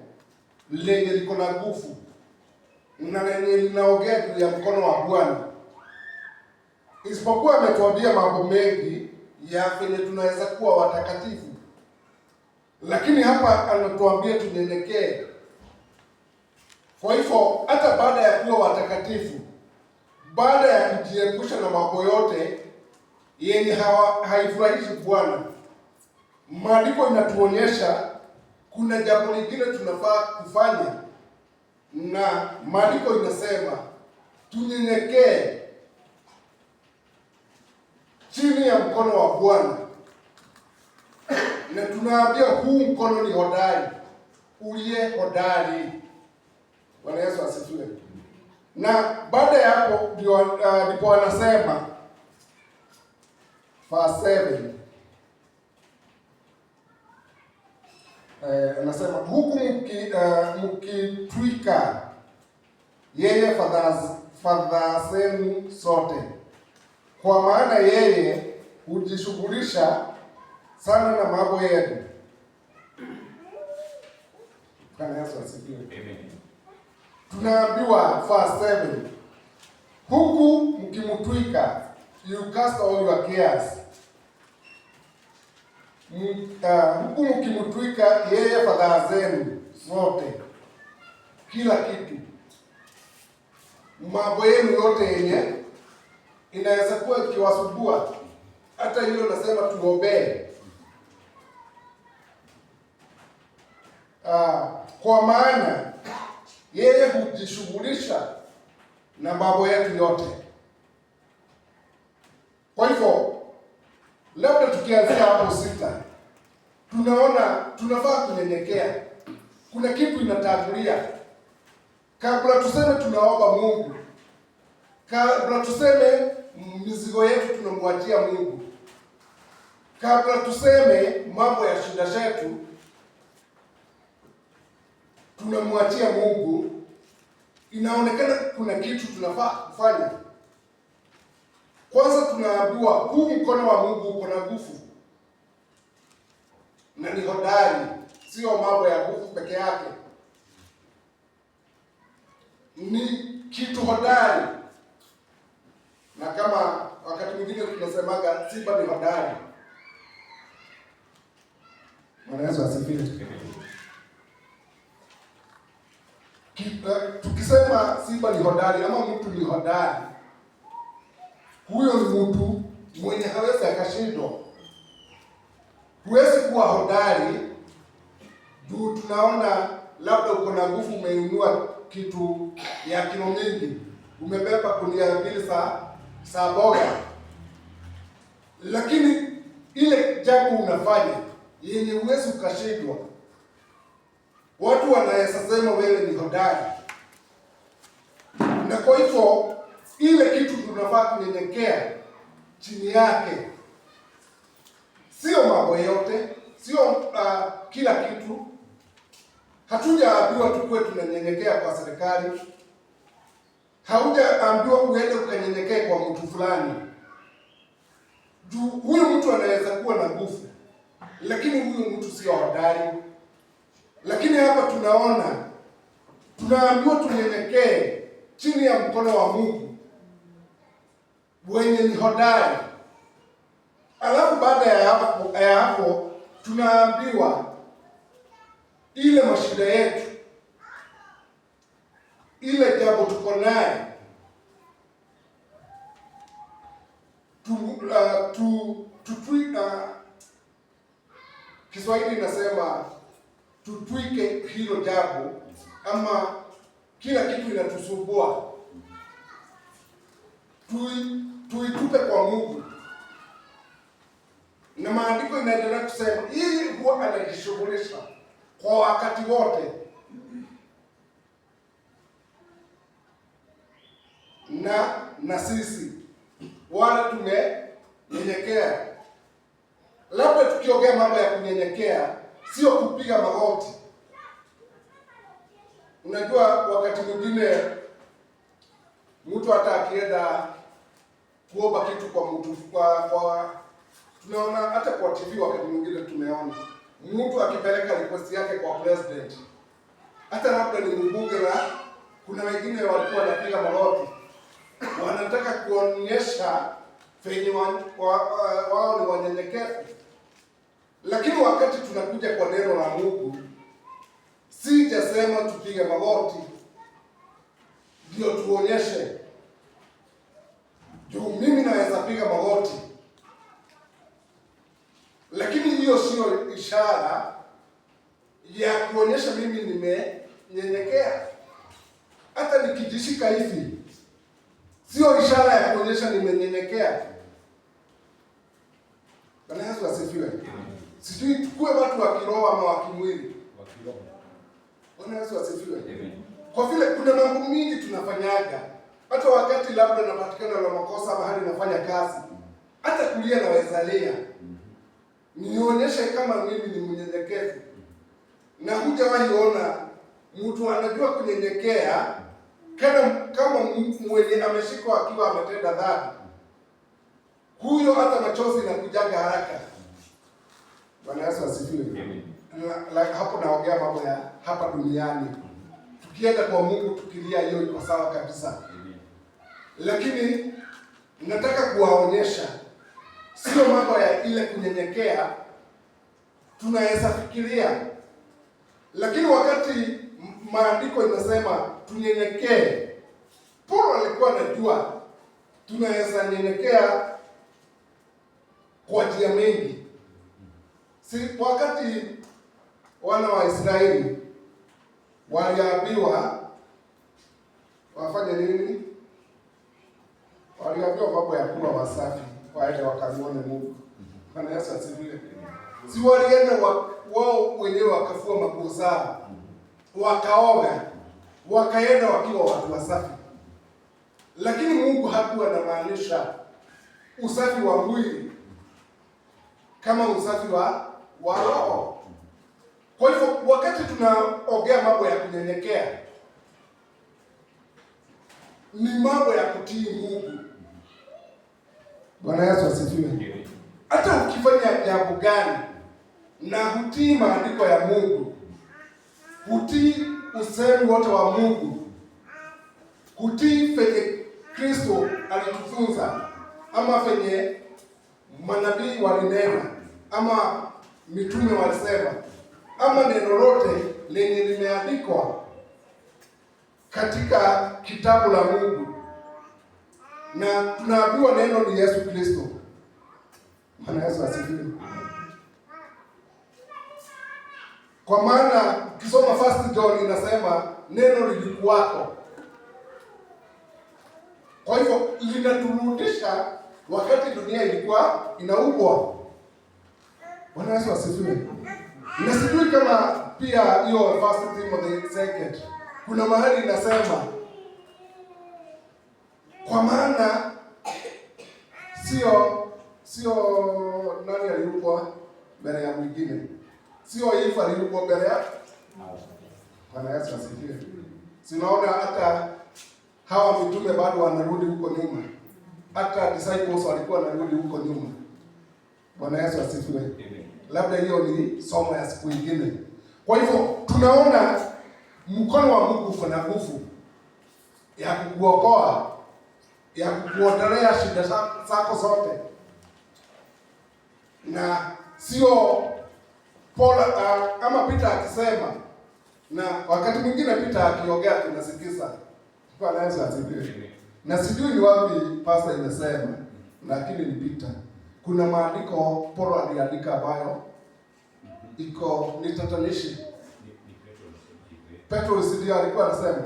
lenye liko na nguvu na lenye linaongea juu ya mkono wa Bwana. Isipokuwa ametuambia mambo mengi ya venye tunaweza kuwa watakatifu, lakini hapa anatuambia tunyenyekee. Kwa hivyo hata baada ya kuwa watakatifu, baada ya kujiepusha na mambo yote yenye haifurahishi Bwana, maandiko inatuonyesha kuna jambo lingine tunafaa kufanya, na maandiko inasema tunyenyekee chini ya mkono wa Bwana. Na tunaambia huu mkono ni hodari, uliye hodari. Bwana Yesu asifiwe. Na baada ya hapo ndipo anasema verse 7, anasema huku mkitwika yeye fadhaa zenu zote, kwa maana yeye hujishughulisha sana na mambo yenu. Bwana Yesu asifiwe. Amen. Tunaambiwa verse 7, huku mkimtwika, you cast all your cares. Huku mkimtwika yeye fadhaa zenu zote, kila kitu, mambo yenu yote yenye inaweza kuwa ikiwasumbua. Hata hiyo nasema tuombee. Kwa maana yeye hujishughulisha na mambo yetu yote. Kwa hivyo labda tukianzia hapo 6, tunaona tunafaa kunyenyekea. Kuna kitu inatangulia kabla tuseme tunaomba Mungu, kabla tuseme mizigo yetu tunamwachia Mungu, kabla tuseme mambo ya shida zetu tunamwachia Mungu, inaonekana kuna kitu tunafaa kufanya. Kwanza tunaambiwa huu mkono wa Mungu uko na nguvu na ni hodari, sio mambo ya nguvu peke yake, ni kitu hodari. Na kama wakati mwingine tunasemaga simba ni hodari. Bwana Yesu asifiwe. Tukisema simba ni hodari ama mtu ni hodari, huyo ni mtu mwenye hawezi akashindwa. Huwezi kuwa hodari juu tunaona labda uko na nguvu, umeinua kitu ya kilo mingi, umebeba kunia 2 saa boga, lakini ile jambo unafanya yenye uwezi ukashindwa, watu wanaweza sema wewe ni hodari. Na kwa hivyo ile kitu tunafaa kunyenyekea chini yake, sio mambo yote, sio kila kitu. Hatujaambiwa tukue tunanyenyekea kwa serikali, haujaambiwa uende ukanyenyekee kwa mtu fulani. Huyu mtu anaweza kuwa na nguvu, lakini huyu mtu sio hodari. Lakini hapa tunaambiwa tunyenyekee chini ya mkono wa Mungu wenye ni hodari. Alafu baada ya hapo tunaambiwa ile mashida yetu, ile jambo tuko naye, Kiswahili inasema tutwike hilo jambo, ama kila kitu inatusumbua, tuitupe kwa Mungu. Na maandiko inaendelea kusema ili huwa anajishughulisha kwa wakati wote na sisi wale tumenyenyekea. Labda tukiongea mambo ya kunyenyekea, sio kupiga magoti. Unajua wakati mwingine mtu hata akienda kuomba kitu kwa mtu, tunaona hata kwa TV wakati mwingine tumeona mtu akipeleka request yake kwa president, hata labda ni mbunge, na kuna wengine walikuwa wanapiga magoti, wanataka kuonyesha venye wao ni wanyenyekevu. Lakini wakati tunakuja kwa neno la Mungu, sijasema tupige magoti ndio tuonyeshe. Juu mimi naweza piga magoti, lakini hiyo sio ishara ya kuonyesha mimi nimenyenyekea. Hata nikijishika hivi sio ishara ya kuonyesha nimenyenyekea. Bwana Yesu asifiwe. Sijui tukue watu wa kiroho ama wa kimwili. Bwana Yesu asifiwe. Kwa vile kuna mambo mingi tunafanyaga, hata wakati labda napatikana na makosa mahali nafanya kazi, hata kulia naweza lia, nionyeshe kama mimi ni mnyenyekevu. Na hujawahi ona mtu anajua kunyenyekea kama mwenye ameshikwa akiwa ametenda dhambi. Huyo hata machozi yanakujaga haraka. Bwana Yesu asifiwe. Hapo naongea mambo ya hapa duniani. Tukienda kwa Mungu tukilia, hiyo iko sawa kabisa. Lakini nataka kuwaonyesha sio mambo ya ile kunyenyekea tunaweza fikiria. Lakini wakati maandiko inasema tunyenyekee, Paulo alikuwa anajua tunaweza nyenyekea kwa njia mengi. Si wakati wana wa Israeli waliambiwa wafanye nini? Waliambiwa mambo ya kula wasafi, waende wakamuone Mungu. Bwana Yesu asifiwe. Si walienda wao wenyewe wakafua maguo zao, wakaoga, wakaenda wakiwa watu wasafi. Lakini Mungu hakuwa anamaanisha usafi wa mwili kama usafi wa roho. Kwa hivyo wakati tunaongea mambo ya kunyenyekea, ni mambo ya kutii Mungu. Bwana Yesu asifiwe. Hata ukifanya jambo gani na hutii maandiko ya Mungu, hutii usemi wote wa Mungu, hutii penye Kristo alitufunza, ama penye manabii walinena, ama mitume walisema, ama neno lote lenye limeandikwa katika kitabu la Mungu, na tunaambiwa neno ni Yesu Kristo. Bwana Yesu asifiwe. Kwa maana ukisoma 1 John inasema neno lilikuwako. Kwa hivyo linaturudisha wakati dunia ilikuwa inaumbwa. Bwana Yesu asifiwe. Na sijui kama pia hiyo 1 Timothy 2 kuna mahali inasema, kwa maana sio nani aliumbwa mbele ya mwingine, sio Eve aliumbwa mbele ya. Bwana Yesu asifiwe. Sinaona hata hawa mitume bado wanarudi huko nyuma, hata disciples walikuwa wanarudi huko nyuma. Bwana Yesu asifiwe. Labda hiyo ni somo ya siku nyingine. Kwa hivyo tunaona mkono wa Mungu uko na nguvu ya kukuokoa, ya kukuondolea shida zako zote. Na sio Paul ama Peter akisema, na wakati mwingine Peter akiongea tunasikiza. Bwana Yesu asifiwe. Na sijui ni wapi pastor imesema, lakini ni Peter. Kuna maandiko Paul aliandika ambayo iko nitatanishi. Petro ndio alikuwa anasema.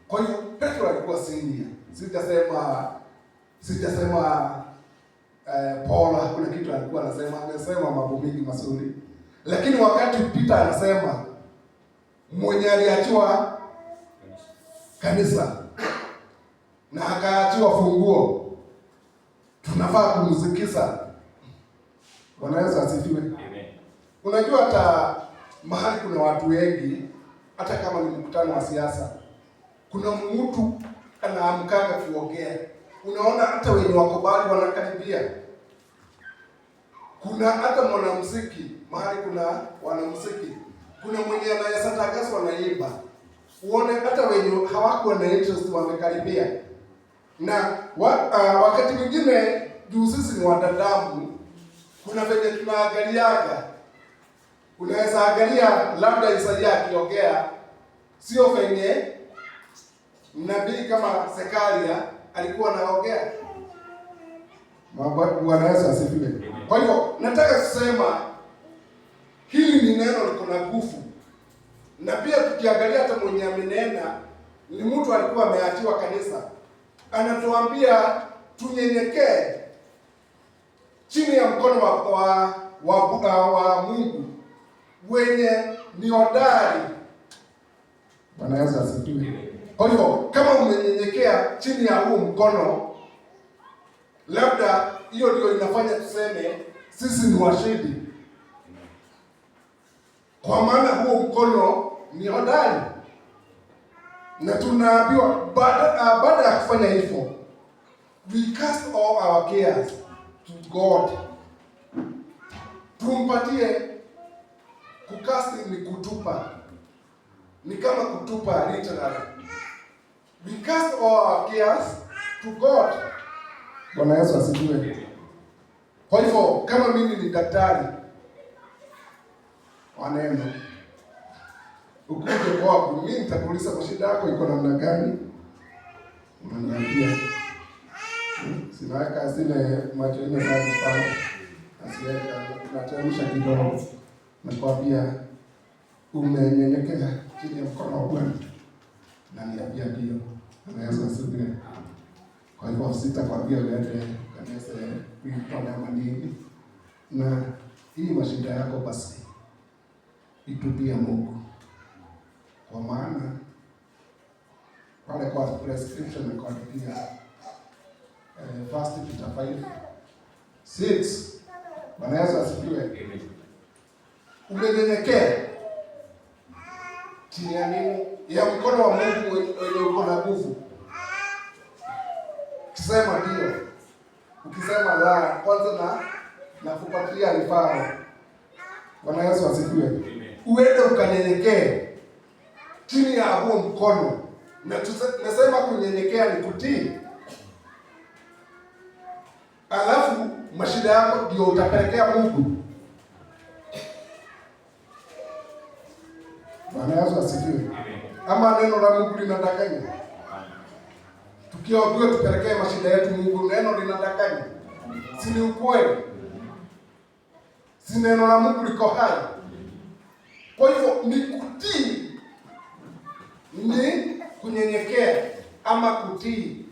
Kwa hiyo Petro alikuwa senior. Sijasema Paul hakuna kitu alikuwa anasema, amesema mambo mengi mazuri. Lakini wakati Peter anasema mwenye aliachiwa kanisa na akaachiwa funguo, tunafaa kumsikiza. Bwana Yesu asifiwe. Amen. Unajua hata mahali kuna watu wengi, hata kama ni mkutano wa siasa, kuna mtu anaamkaga kuongea. Unaona hata wenye wako bali wanakaribia. Kuna hata mwanamuziki, mahali kuna wanamuziki, kuna mwenye anaweza tangaza wanaimba. Uone hata wenye hawakuwa na interest wamekaribia. Na wakati mwingine juu sisi ni wanadamu, kuna venye tunaangaliaga. Unaweza angalia labda Isaya akiongea, sio venye nabii kama Zekaria alikuwa anaongea. Bwana Yesu asifiwe. Kwa hivyo nataka kusema hili ni neno liko na nguvu. Na pia tukiangalia hata mwenye amenena ni mtu alikuwa ameachiwa kanisa. Anatuambia tunyenyekee chini ya mkono wa Mungu wenye ni hodari, Bwana Yesu asifiwe. Kwa hivyo kama umenyenyekea chini ya huo mkono, labda hiyo ndio inafanya tuseme sisi ni washindi, kwa maana huo mkono ni hodari, na tunaambiwa baada ya kufanya hivyo, we cast all our cares to God. Tumpatie. Kukasti ni kutupa, ni kama kutupa literally. We cast all our cares to God. Bwana Yesu asifiwe. Kwa hivyo kama mimi ni daktari wa neno, ukuje kwangu, mimi nitakuuliza shida yako iko namna gani, unaniambia. Sinaweka zile macho ine sana sana, asiweka nateremsha kidogo, nakwambia umenyenyekea chini ya mkono wa Bwana, na niambia ndio. Bwana Yesu asifiwe. Kwa hivyo sitakwambia uende kanisa kuitana manini, na hii mashida yako basi itupia Mungu, kwa maana pale kwa prescription na kwa pia First Peter 5:6. Bwana Yesu asifiwe. Umenyenyekea chini ya nini? Ya mkono wa Mungu wenye uko na nguvu. Ukisema ndio, ukisema la, kwanza na kupatia rifaa. Bwana Yesu asifiwe. Uende ukanyenyekee chini ya huo mkono. Na tunasema kunyenyekea ni kutii. Alafu mashida yako ndio utapelekea Mungu. Bwana Yesu asifiwe. Ama neno la Mungu linadanganya? Tukiambiwa tupelekee mashida yetu Mungu, neno linadanganya? Si ni ukweli? Si neno la Mungu liko hai? Kwa hivyo ni kutii, ni kunyenyekea ama kutii.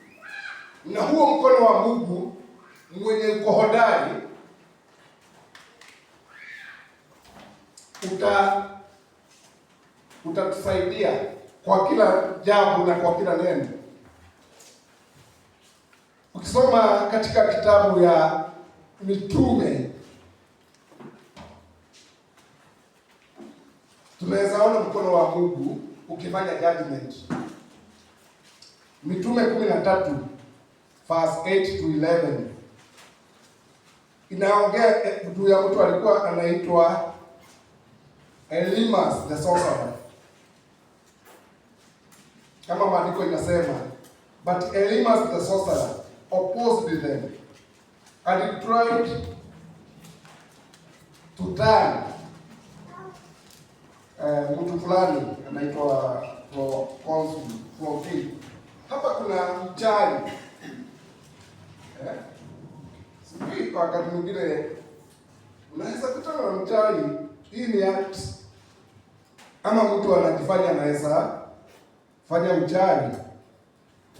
Na huo mkono wa Mungu mwenye uko hodari utatusaidia kwa kila jambo na kwa kila neno. Ukisoma katika kitabu ya Mitume, tunaweza ona mkono wa Mungu ukifanya judgment. Mitume 13 verse 8 to 11 inaongea juu ya mtu alikuwa anaitwa Elymas the sorcerer. Kama maandiko inasema, but Elymas the sorcerer opposed them and he tried to turn mtu fulani anaitwa Consul. Hapa kuna mchawi. Sijui wakati mwingine unaweza kutana na mchawi, hii ni act. Ama mtu anajifanya anaweza fanya uchawi.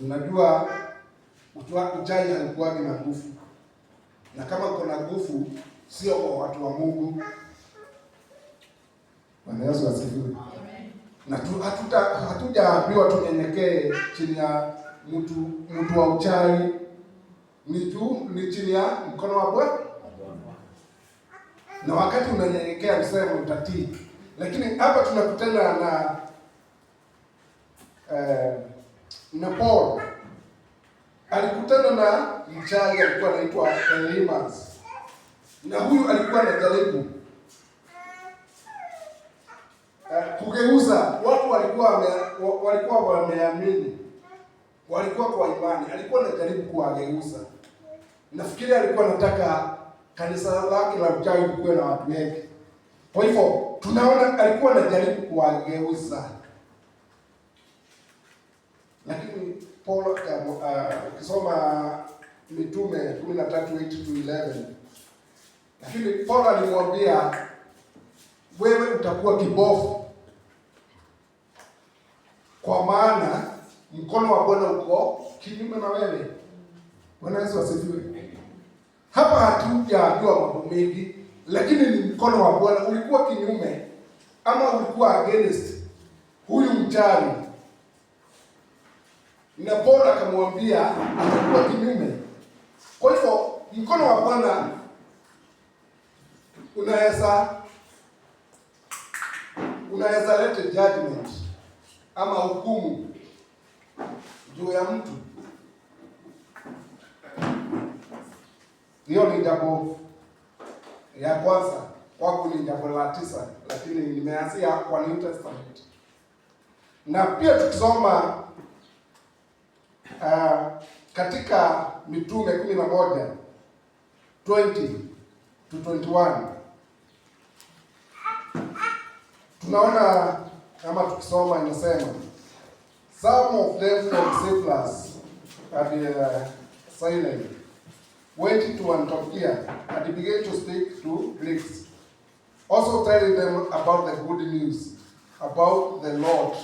Unajua uchawi haukuwa na nguvu. Na kama uko na nguvu sio kwa watu wa Mungu. Bwana Yesu asifiwe. Na hatujaambiwa tunyenyekee chini ya mtu wa uchawi. Ni chini ya mkono wa Bwana. Na wakati unanyenyekea msema utatii. Lakini hapa tunakutana na Paul. Alikutana na mchawi alikuwa anaitwa Elymas. Na huyu alikuwa anajaribu kugeuza watu walikuwa wameamini. Walikuwa kwa imani. Alikuwa anajaribu kuwageuza. Nafikiri alikuwa anataka kanisa lake la uchawi kuwe na watu wengi. Kwa hivyo tunaona alikuwa anajaribu kuwageuza. Lakini Paul ukisoma Mitume 13:8-11, lakini Paul alimwambia, wewe utakuwa kibofu, kwa maana mkono wa Bwana uko kinyume na wewe. Bwana Yesu asifiwe. Hapa hatujaambiwa mambo mengi, lakini ni mkono wa Bwana ulikuwa kinyume ama ulikuwa against huyu mchawi, na Paulo akamwambia atakuwa kinyume. Kwa hivyo mkono wa Bwana unaweza leta judgment ama hukumu juu ya mtu. Hiyo ni jambo ya kwanza. Kwangu ni jambo la 9, lakini nimeanzia kwa New Testament. Na pia tukisoma katika Mitume 11:20-21 tunaona kama tukisoma inasema, some of them from Cyprus and Cyrene went to Antioch and began to speak to Greeks, also telling them about the good news about the Lord.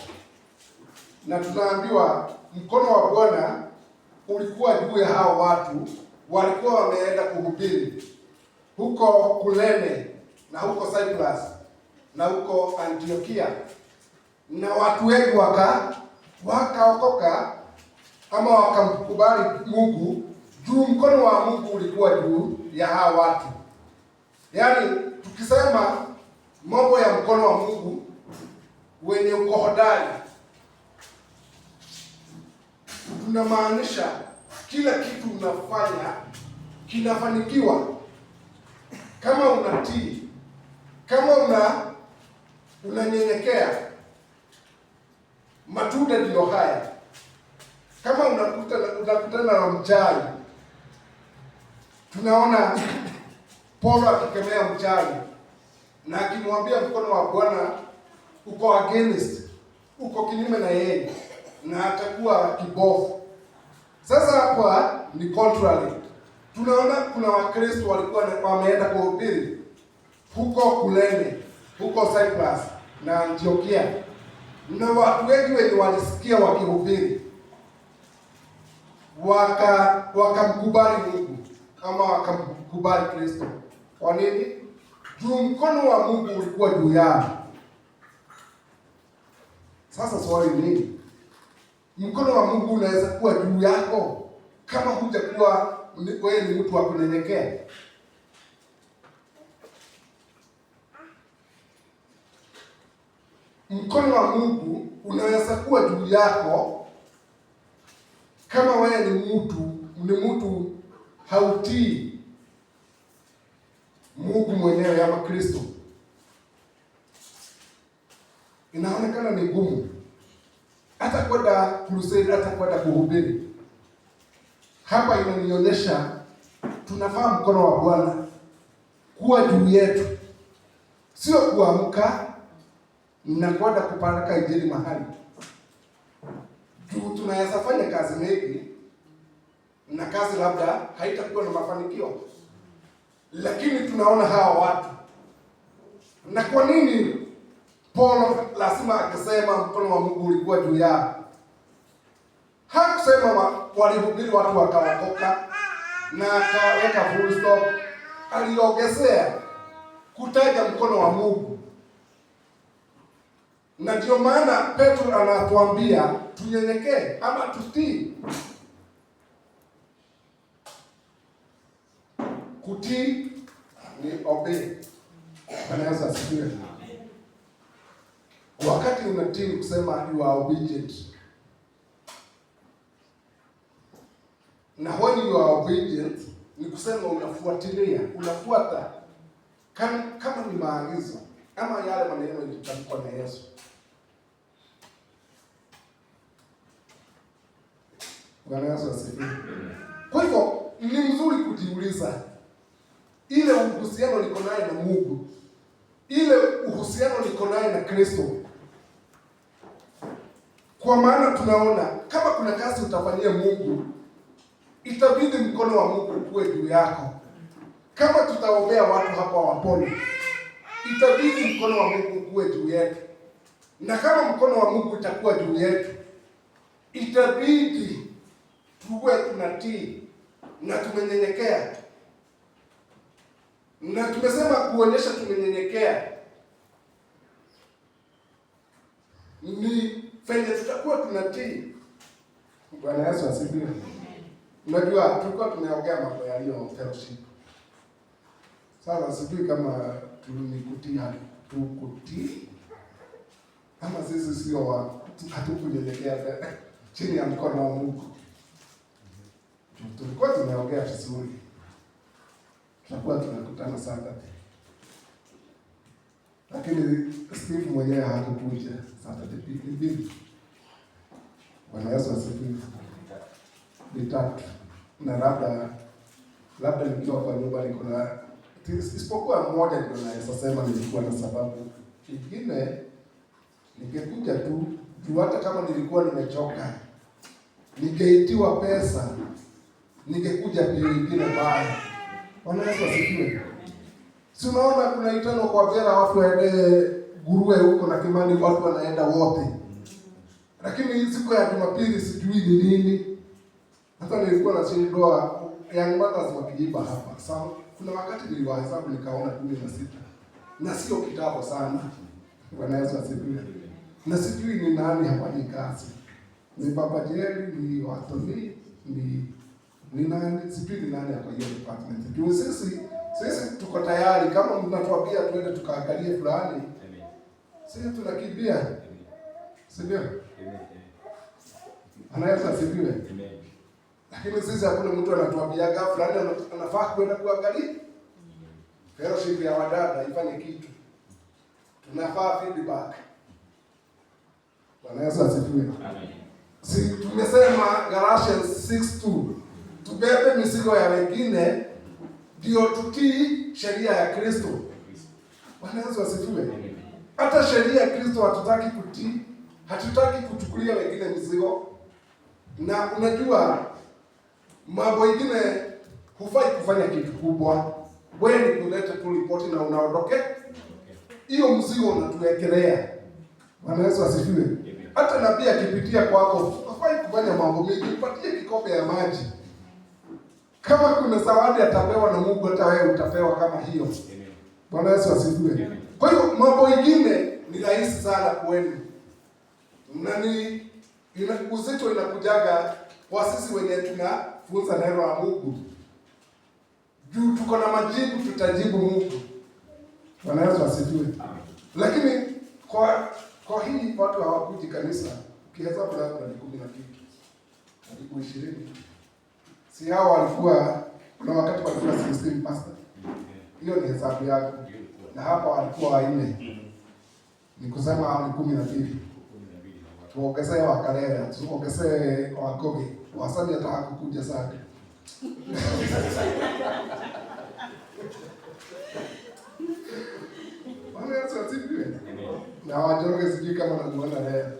Na tunaambiwa mkono wa Bwana ulikuwa juu ya hao watu, walikuwa wameenda kuhubiri huko Kurene na huko Cyprus na huko Antiokia, na watu wengi wakaokoka ama wakamkubali Mungu juu mkono wa Mungu ulikuwa juu ya hao watu. Yaani tukisema mambo ya mkono wa Mungu wenye uko hodari, tunamaanisha kila kitu unafanya kinafanikiwa kama unatii, kama unanyenyekea. Matunda ndio haya. Kama unakutana na mchawi, tunaona Paulo akikemea mchawi na akimwambia mkono wa Bwana uko against, uko kinyume na yeye na atakuwa kibofu. Sasa hapa ni contrary. Tunaona kuna Wakristo walikuwa wameenda kuhubiri huko Kurene, huko Cyprus na Antiokia, na watu wengi wenye walisikia wakihubiri wakamkubali Mungu ama wakamkubali Kristo. Kwa nini? Juu mkono wa Mungu ulikuwa juu yao. Sasa swali ni, mkono wa Mungu unaweza kuwa juu yako kama hujakuwa wewe ni mtu wa kunyenyekea? Mkono wa Mungu unaweza kuwa juu yako kama wewe ni mtu hautii Mungu mwenyewe ama Kristo. Inaonekana ni gumu hata kwenda crusade, hata kwenda kuhubiri. Hapa inanionyesha tunafaa mkono wa Bwana kuwa juu yetu, sio kuamka na kwenda kupeleka injili mahali. Juu tunaweza fanya kazi mengi na kazi labda haitakuwa na mafanikio, lakini tunaona hawa watu. Na kwa nini Paulo lazima akisema mkono wa Mungu ulikuwa juu yao? Hakusema walihubiri watu wakaokoka na akaweka full stop. Aliongezea kutaja mkono wa Mungu. Na ndio maana Petro anatuambia tunyenyekee ama tutii. Kutii ni obey. Anaweza asifiwe. Wakati unatii kusema you are obedient. Na when you are obedient ni kusema unafuatilia, unafuata kama ni maagizo ama yale maneno yaliyotamkwa na Yesu. Bwana Yesu asifiwe. Kwa hivyo ni mzuri kujiuliza, ile uhusiano niko naye na Mungu, ile uhusiano niko naye na Kristo. Kwa maana tunaona kama kuna kazi utafanyia Mungu, itabidi mkono wa Mungu uwe juu yako. Kama tutaombea watu hapa wapone, itabidi mkono wa Mungu uwe juu yetu. Na kama mkono wa Mungu itakuwa juu yetu, itabidi tuwe tunatii na tumenyenyekea. Na tumesema kuonyesha tumenyenyekea ni fenye tutakuwa tunatii. Bwana Yesu asifiwe. Unajua tulikuwa tumeongea mambo ya hiyo fellowship. Sasa sijui kama tulikutia tukutii kama sisi sio hatukunyenyekea chini ya mkono wa Mungu. Tulikuwa tumeongea vizuri. Tutakuwa tunakutana Saturday. Lakini Steve mwenyewe hakukuja Saturday pili. Bwana Yesu asifiwe. Vitatu. Na labda nikiwa kwa nyumba niko na isipokuwa mmoja ndio naweza sema nilikuwa na sababu. Kingine ningekuja tu hata kama nilikuwa nimechoka. Ningeitiwa pesa. Ningekuja pia ingine baya. Bwana Yesu asifiwe. Si unaona kuna itano kwa Vera watu waende Nguruwe huko na Kimani watu wanaenda wote. Lakini siku ya Jumapili sijui ni nini. Hata nilikuwa na shindwa Young Mothers wakijiba hapa. Sasa kuna wakati niliwahesabu nikaona 16. Na sio kitambo sana. Bwana Yesu asifiwe. Na sijui ni nani hapa ni kazi. Ni Baba Jerry, ni Watoni, ni nani, sijui ni nani hapa hiyo department. Juu sisi tuko tayari kama mnatuambia tuende tukaangalie fulani. Sisi tunakimbia. Sivyo? Anaweza asifiwe. Lakini sisi hakuna mtu anatuambia fulani anafaa kwenda kuangalia. Fellowship ya wadada ifanye kitu. Tunafaa feedback. Anaweza asifiwe. Amen. Si tumesema Galatians 6:2. Tubebe mizigo ya wengine ndio tutii sheria ya Kristo. Bwana Yesu asifiwe. Hata sheria ya Kristo hatutaki kutii, hatutaki kuchukulia wengine mizigo. Na unajua mambo mengine hufai kufanya kitu kubwa. Wewe ni kuleta tu ripoti na unaondoke. Hiyo mzigo unatuwekelea. Bwana Yesu asifiwe. Hata nabii akipitia kwako, hufai kufanya mambo mengi, upatie kikombe ya maji. Kama kuna zawadi atapewa na Mungu, hata wewe utapewa kama hiyo. Bwana Yesu asifiwe. Kwa hiyo mambo mengine ni rahisi sana kwenu. Uzito inakujaga kwa sisi wenye tunafunza neno la Mungu. Juu tuko na majibu tutajibu Mungu. Bwana Yesu asifiwe. Lakini kwa hii watu hawakuji kanisa. Ukihesabu labda ni 10 na kitu. Karibu 20. Si hao walikuwa kuna wakati walikuwa 16 pastor. Hiyo ni hesabu yako. Na hapa walikuwa 4. Ni kusema hao ni 12. Tuongezee Wakalera, tuongezee Wagoge. Wasani hata hakukuja sana. Bwana Yesu asifiwe. Na Wajoroge sijui kama namuona leo.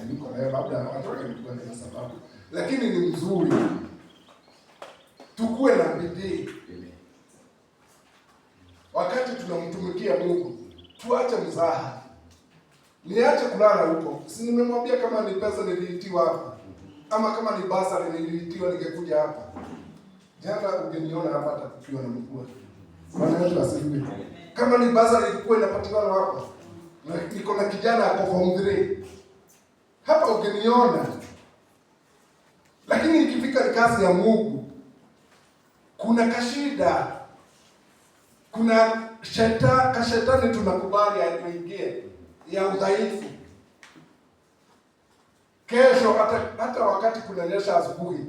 Yuko leo labda Wajoroge nilikuwa na sababu. Lakini ni mzuri. Tukue na bidii. Wakati tunamtumikia Mungu, tuache mzaha. Niache kulala huko. Si nimemwambia kama ni pesa niliitiwa hapa. Ama kama ni basa niliitiwa ningekuja hapa. Jana ungeniona hapa hata kukiwa na mkuu. Bwana Yesu asifiwe. Kama ni basa ilikuwa inapatikana hapa. Na niko na kijana hapo form 3. Hapa ungeniona. Lakini ikifika kazi ya Mungu, kuna kashida. Kuna shetani tunakubali aingie ya udhaifu. Kesho hata wakati kunanyesha asubuhi,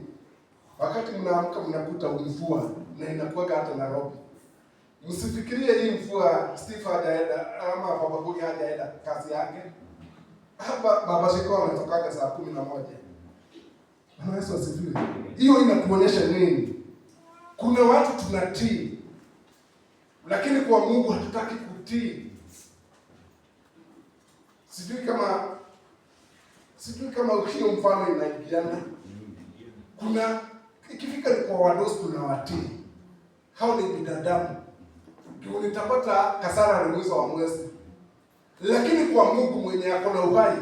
wakati mnaamka mnakuta mvua na inakuwa hata Nairobi. Msifikirie hii mvua Steve hajaenda ama Baba Bugi hajaenda kazi yake. Hapa Baba Shiko anatoka saa 11. Bwana Yesu asifiwe. Hiyo inatuonyesha nini? Kuna watu tunatii, lakini kwa Mungu hatutaki kutii. Sijui kama hiyo mfano inaingiana. Kuna ikifika ni kwa wadosi tunawatii. Hao ni binadamu. Ndio nitapata kasara na mwisho wa mwezi. Lakini kwa Mungu mwenye ako na uhai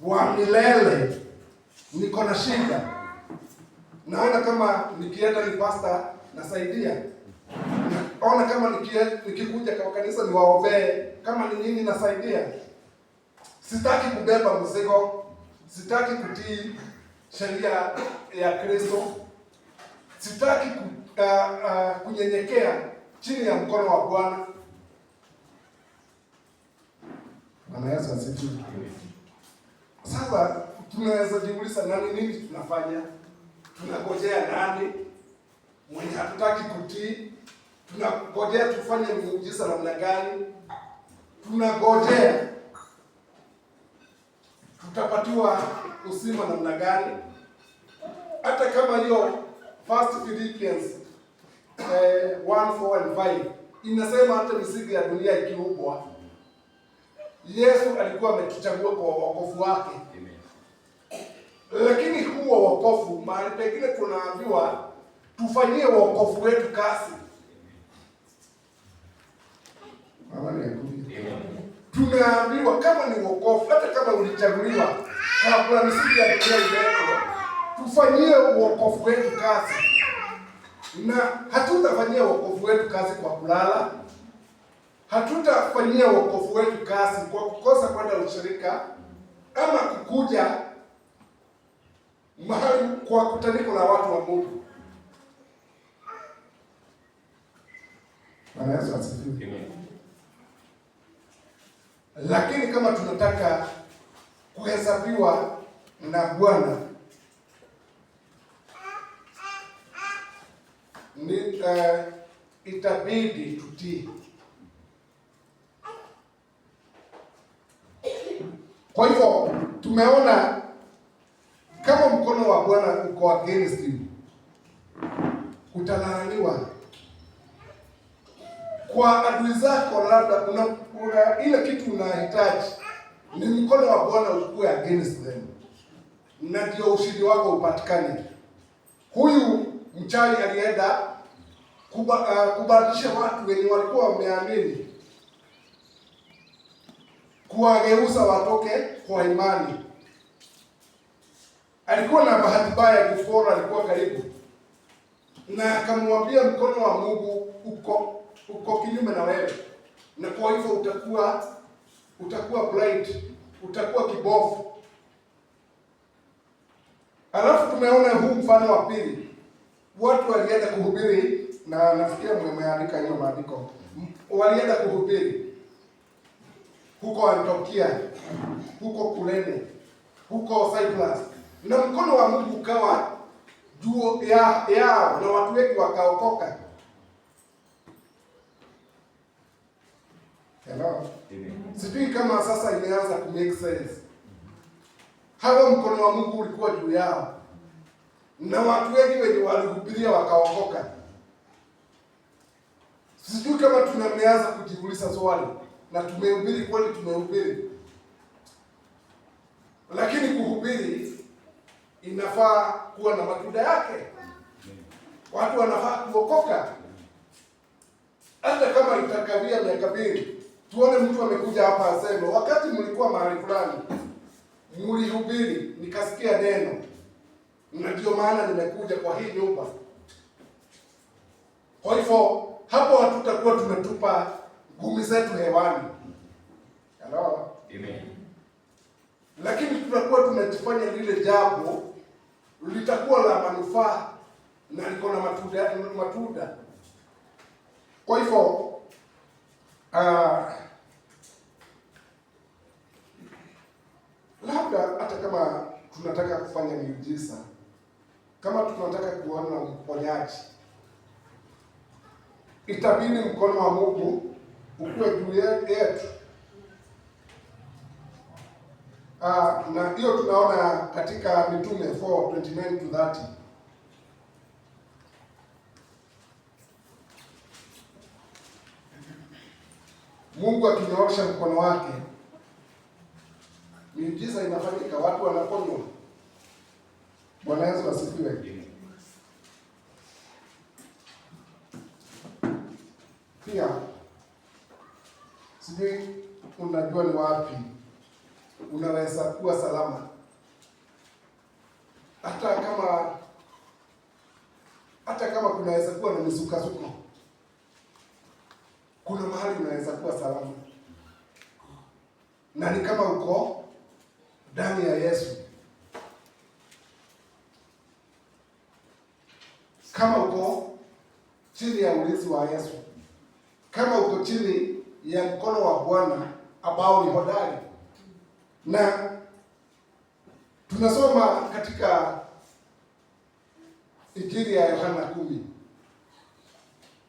wa milele niko na shida. Naona kama nikienda ni pastor nasaidia. Naona kama nikikuja kwa kanisa niwaombee, kama ni nini nasaidia. sitaki kubeba mzigo, sitaki kutii sheria ya Kristo, sitaki kunyenyekea chini ya mkono wa Bwana. Bwana Yesu asifiwe. Sasa tunaweza jiuliza nini tunafanya? Tunangojea nani mwenye hatutaki kutii? Tunangojea tufanye muujiza namna gani? Tunangojea tutapatiwa uzima namna gani? Hata kama hiyo 1 Philippians 1:4 and 5 inasema hata misingi ya dunia ikiubwa, Yesu alikuwa ametuchagua kwa wokovu wake. Amen. Lakini huo wokovu mahali pengine tunaambiwa tufanyie wokovu wetu kazi. Tunaambiwa kama ni wokovu, hata kama ulichaguliwa kabla misingi ya dunia iwekwe, tufanyie wokovu wetu kazi. Na hatutafanyia wokovu wetu kazi kwa kulala. Hatutafanyia wokovu wetu kazi kwa kukosa kwenda ushirika ama kukuja mahali kwa kutaniko na watu wa Mungu. Bwana Yesu asifiwe. Lakini kama tunataka kuhesabiwa na Bwana, itabidi tutii. Kwa hivyo tumeona kama mkono wa Bwana uko against you, utalaaniwa. Kwa adui zako labda ile kitu unahitaji ni mkono wa Bwana ukue against them, na ndio ushindi wako upatikane. Huyu mchawi alienda kubadilisha watu wenye walikuwa wameamini, kuwageuza watoke kwa imani. Alikuwa na bahati mbaya, Kifora alikuwa karibu na akamwambia mkono wa Mungu uko kinyume na wewe, na kwa hivyo utakuwa blind, utakuwa kibofu. Alafu tumeona huu mfano wa pili, watu walienda kuhubiri, na nafikia mmeandika hiyo maandiko, walienda kuhubiri huko Antiokia, huko Kurene, huko Cyprus, na mkono wa Mungu ukawa juu yao na watu wengi wakaokoka. Hello. Sijui kama sasa imeanza ku make sense. Hawa mkono wa Mungu ulikuwa juu yao na watu wengi wenye walihubiria wakaokoka. Sijui kama tunaanza kujiuliza swali, na tumehubiri kweli, tumehubiri, lakini kuhubiri inafaa kuwa na matunda yake. Watu wanafaa kuokoka. Hata kama itakavia miaka mbili, tuone mtu amekuja hapa aseme, wakati mlikuwa mahali fulani mlihubiri, nikasikia neno, na ndio maana nimekuja kwa hii nyumba. Kwa hivyo hapo hatutakuwa tumetupa ngumi zetu hewani. Hello? Amen. Lakini tutakuwa tunajifanya lile jambo litakuwa la manufaa na liko na matunda. Kwa hivyo labda hata kama tunataka kufanya miujiza, kama tunataka kuona uponyaji, itabidi mkono wa Mungu ukue juu yetu. Na hiyo tunaona katika Mitume 4:29-30. Mungu akinyoosha mkono wake, miujiza inafanyika, watu wanaponywa. Bwana Yesu asifiwe. Pia sijui unajua ni wapi unaweza kuwa salama, hata kama kunaweza kuwa na misukosuko, kuna mahali unaweza kuwa salama, na ni kama uko ndani ya Yesu, kama uko chini ya ulinzi wa Yesu, kama uko chini ya mkono wa Bwana ambao ni hodari. Na tunasoma katika Injili ya Yohana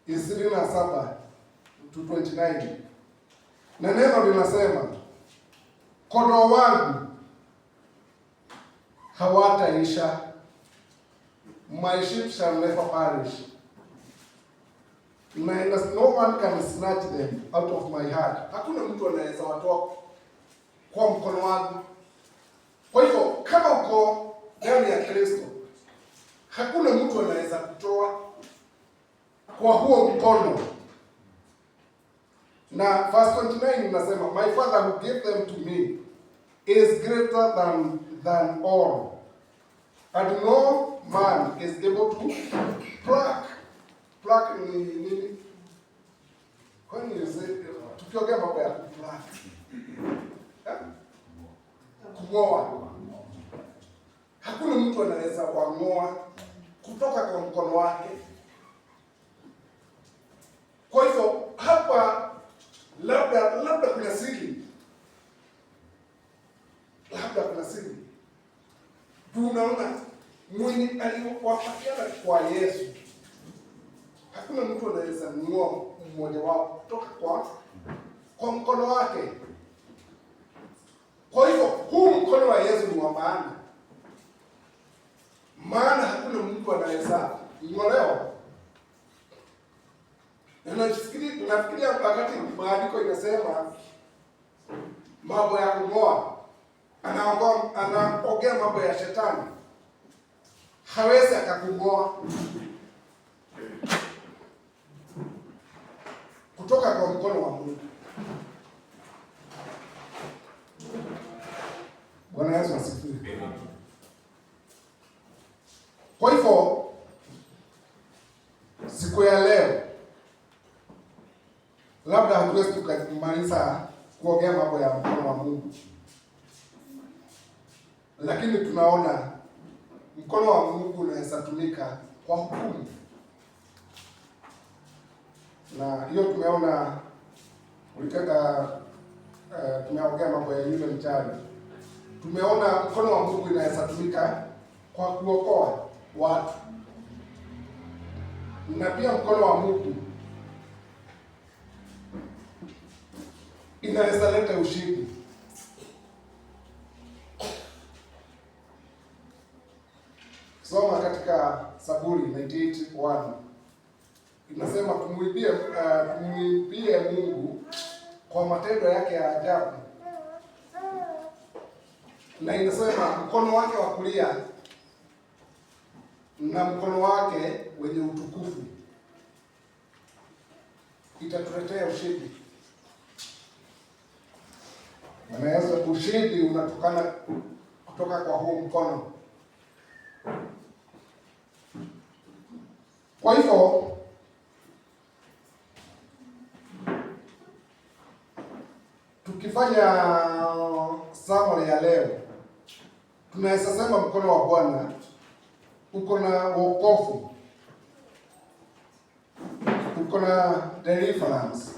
10:27-29, na neno linasema, kondoo wangu hawataisha, my sheep shall never perish, and no one can snatch them out of my hand. Hakuna mtu anaweza watoa kwa mkono wangu. Kwa hivyo kama uko ndani ya Kristo, hakuna mtu anaweza kutoa kwa huo mkono. Na verse 29 inasema, my Father who gave them to me is greater than all, and no man is able to pluck ni nini? Kwani tukiongea mambo ya pluck, kung'oa, hakuna mtu anaweza wang'oa kutoka kwa mkono wake. Kwa hivyo hapa labda kuna siri, tunaona mwenye aliwapatiana kwa Yesu, hakuna mtu anaweza ng'oa mmoja wao kutoka kwa mkono wake. Kwa hivyo huu mkono wa Yesu ni wa maana hakuna mtu anaweza ng'olewa. Nafikiria wakati maandiko inasema mambo ya kung'oa, anaongea mambo ya shetani, hawezi akakung'oa kutoka kwa mkono wa Mungu. Bwana Yesu asifiwe. Kwa hivyo siku ya leo labda hatuwezi tukamaliza kuongea mambo ya mkono wa Mungu, lakini tunaona mkono wa Mungu unaweza tumika kwa hukumu, na hiyo tumeona tumeongea mambo ya yule mchawi. Tumeona mkono wa Mungu inaweza tumika kwa kuokoa watu, na pia mkono wa Mungu inaweza leta ushindi. Soma katika Zaburi 98:1 inasema, tumwimbie Mungu kwa matendo yake ya ajabu, na inasema mkono wake wa kulia na mkono wake wenye utukufu itatuletea ushindi. Wanaweza ushindi unatokana kutoka kwa huu mkono. Kwa hivyo tukifanya summary ya leo, tunaweza sema mkono wa Bwana uko na wokovu, uko na deliverance,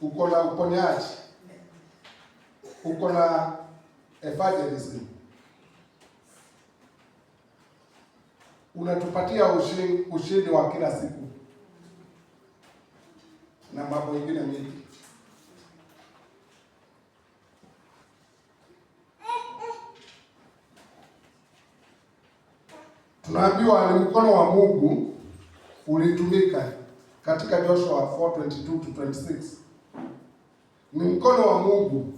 uko na uponyaji, uko na evangelism, unatupatia ushindi wa kila siku na mambo mengine mengi. Tunaambiwa ni mkono wa Mungu ulitumika katika Joshua 4:22-26. Ni mkono wa Mungu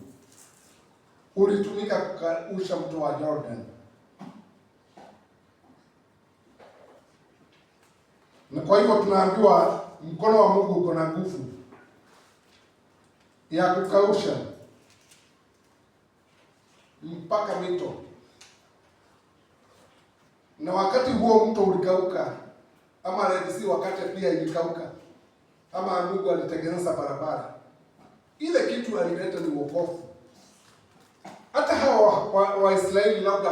ulitumika kukausha mto wa Jordan. Na kwa hivyo tunaambiwa mkono wa Mungu uko na nguvu ya kukausha mpaka mito. Na wakati huo mto ulikauka, ama Red Sea wakati pia ilikauka, ama Mungu alitengeneza barabara, ile kitu alileta ni wokovu. hata hawa Waisraeli labda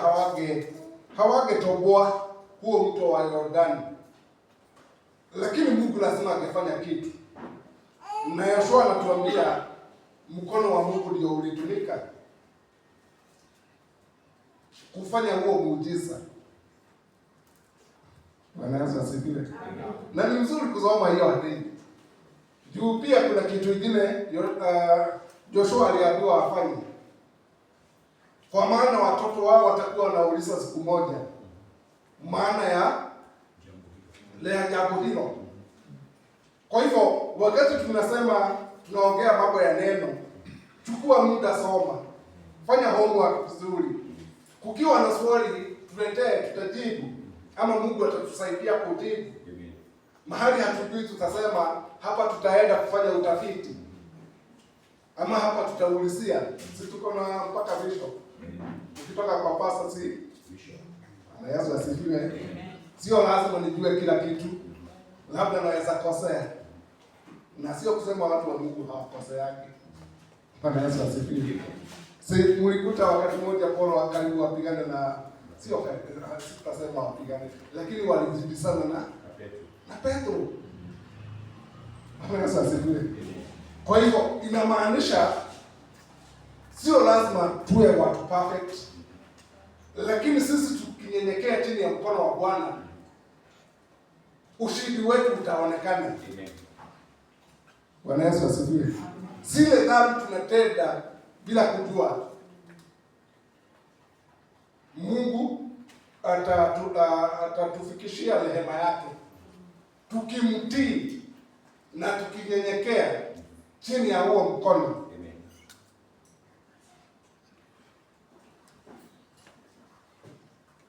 hawangetoboa huo mto wa Yordani, lakini Mungu lazima angefanya kitu. Na Yoshua anatuambia mkono wa Mungu ndio ulitumika kufanya huo muujiza. Bwana Yesu asifiwe. Na ni mzuri kusoma hiyo hadithi. Juu pia kuna kitu kingine Joshua aliambiwa afanye. Kwa maana watoto wao watakuwa wanauliza siku moja maana ya jambo hilo. Kwa hivyo wakati tunasema tunaongea mambo ya neno, chukua muda, soma, fanya homework vizuri. Kukiwa na swali tuletee, tutajibu, ama Mungu atatusaidia kujibu. Mahali hatujui tutasema hapa tutaenda kufanya utafiti, ama hapa tutaulizia. Si tuko na mpaka bishop, ukitoka kwa pastor si na Yesu asifiwe. Sio lazima nijue kila kitu, labda naweza kosea, na sio kusema watu wa Mungu hawakoseagi. Bwana Yesu asifiwe. Si mlikuta wakati mmoja Paulo akaribu wapigane na sio tutasema wapigane, lakini walijibisana na Petro. Bwana Yesu asifiwe. Kwa hivyo inamaanisha sio lazima tuwe watu perfect, lakini sisi tukinyenyekea chini ya mkono wa Bwana, ushindi wetu utaonekana. Amen. Bwana Yesu asifiwe. Zile dhambi tunatenda bila kujua, Mungu atatufikishia rehema yake tukimtii na tukinyenyekea chini ya huo mkono. Amen.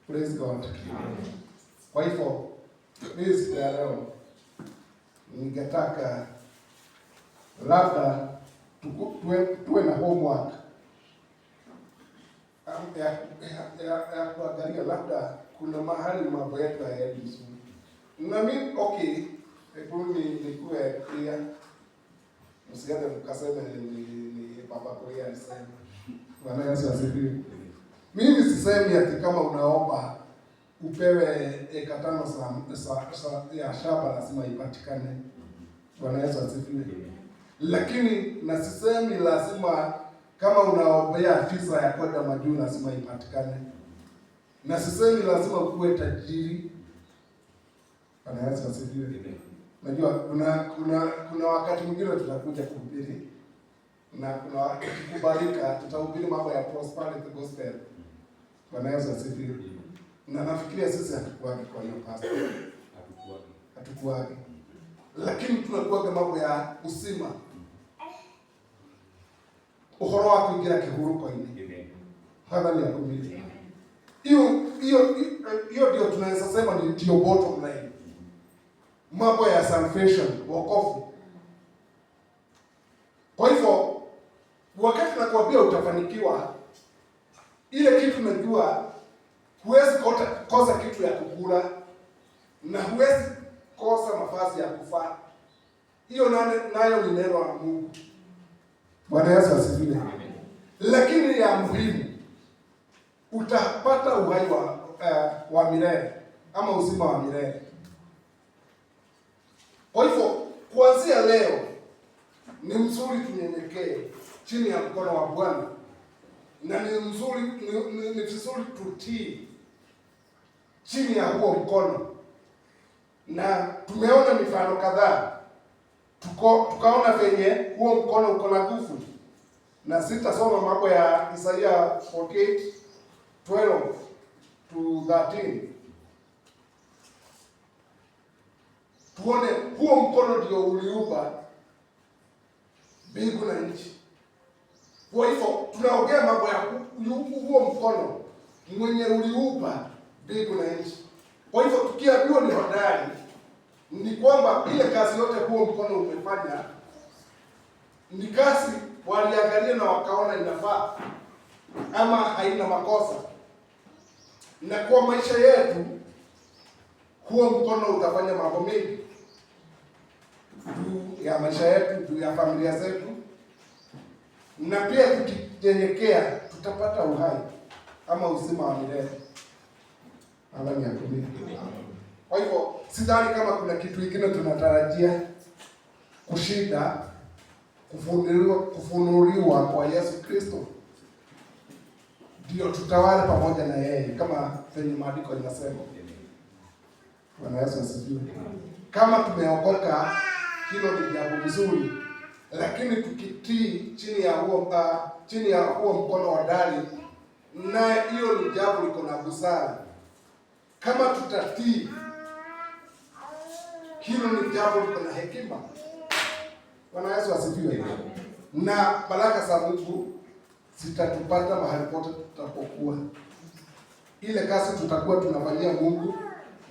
Praise God. Amen. Kwa hivyo mimi siku ya leo ningetaka labda tuwe na homework ya kuangalia labda kuna mahali mambo yetu hayaendi vizuri. Na mimi hebu nikuwe clear. Msiende mkaseme ni baba kwa alisema. Bwana Yesu asifiwe. Mimi sisemi ati kama unaomba upewe eka 5 ya shamba lazima ipatikane. Bwana Yesu asifiwe. Lakini na sisemi lazima kama unaombea visa ya kwenda majuu lazima ipatikane. Na sisemi lazima uwe tajiri. Bwana Yesu asifiwe. Najua kuna wakati mwingine tutakuja kuhubiri. Na kuna kubalika tutahubiri mambo ya prosperity gospel. Bwana Yesu asifiwe. Na nafikiria sisi hatukuagi kwa hiyo pastor. Hatukuagi. Lakini tunakuaga mambo ya usima. Uhoro wa kuingira kihuruko-ini. Amen. Hapa ni akumili. Hiyo ndio tunaweza sema ni ndio bottom line. Mambo ya salvation, wokovu. Kwa hivyo wakati nakwambia utafanikiwa, ile kitu najua huwezi kosa kitu ya kukula na huwezi kosa nafasi ya kufaa. Hiyo nayo ni neno la Mungu. Bwana Yesu asifiwe. Lakini ya muhimu utapata uhai wa milele ama uzima wa milele. Kwa hivyo kuanzia leo ni mzuri tunyenyekee chini ya mkono wa Bwana, na ni vizuri tutii chini ya huo mkono. Na tumeona mifano kadhaa, tukaona venye huo mkono uko na nguvu. Na sitasoma mambo ya Isaiah 48:12 to 13. Tuone huo mkono ndio uliumba mbingu na nchi. Kwa hivyo tunaongea mambo ya huo mkono mwenye uliumba mbingu na nchi. Kwa hivyo tukiambiwa ni hodari, ni kwamba ile kazi yote huo mkono umefanya ni kazi waliangalia na wakaona inafaa ama haina makosa. Na kwa maisha yetu huo mkono utafanya mambo mengi juu ya maisha yetu, juu ya familia zetu, na pia tukinyenyekea tutapata uhai ama uzima wa milele. Amani ya Mungu. Kwa hivyo sidhani kama kuna kitu kingine tunatarajia kushinda kufunuliwa kwa Yesu Kristo. Ndio tutawale pamoja na yeye kama venye maandiko yanasema. Bwana Yesu asifiwe. Kama tumeokoka, hilo ni jambo vizuri, lakini tukitii chini ya huo mkono wa dari, na hiyo ni jambo liko na busara. Kama tutatii, hilo ni jambo liko na hekima. Bwana Yesu asifiwe. Na baraka za Mungu zitatupata mahali pote tutapokuwa. Ile kazi tutakuwa tunafanyia Mungu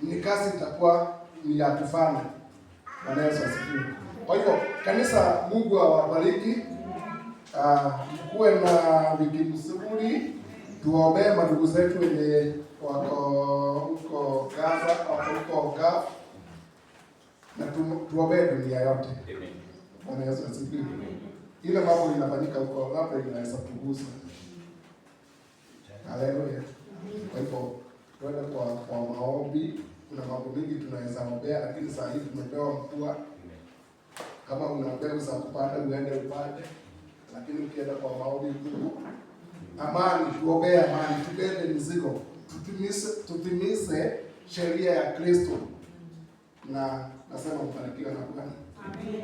ni kazi itakuwa ni ya kufana. Bwana Yesu asifiwe. Kwa hivyo kanisa, Mungu awabariki. Kuwe na wiki nzuri. Tuwaombee ndugu zetu wenye wako huko Gaza au huko Gulf, na tuombee dunia yote. Bwana Yesu asifiwe. Ile mambo inafanyika huko labda inaweza kugusa. Haleluya. Kwa hivyo tuende kwa maombi. Kuna mambo mengi tunaweza ombea, lakini saa hii tumepewa mvua. Kama una mbegu za kupanda uende upande, lakini ukienda kwa maombi Mungu, amani, tuombee amani, tubebe mizigo, tutimize sheria ya Kristo. Na nasema mbarikiwe na Bwana. Amen.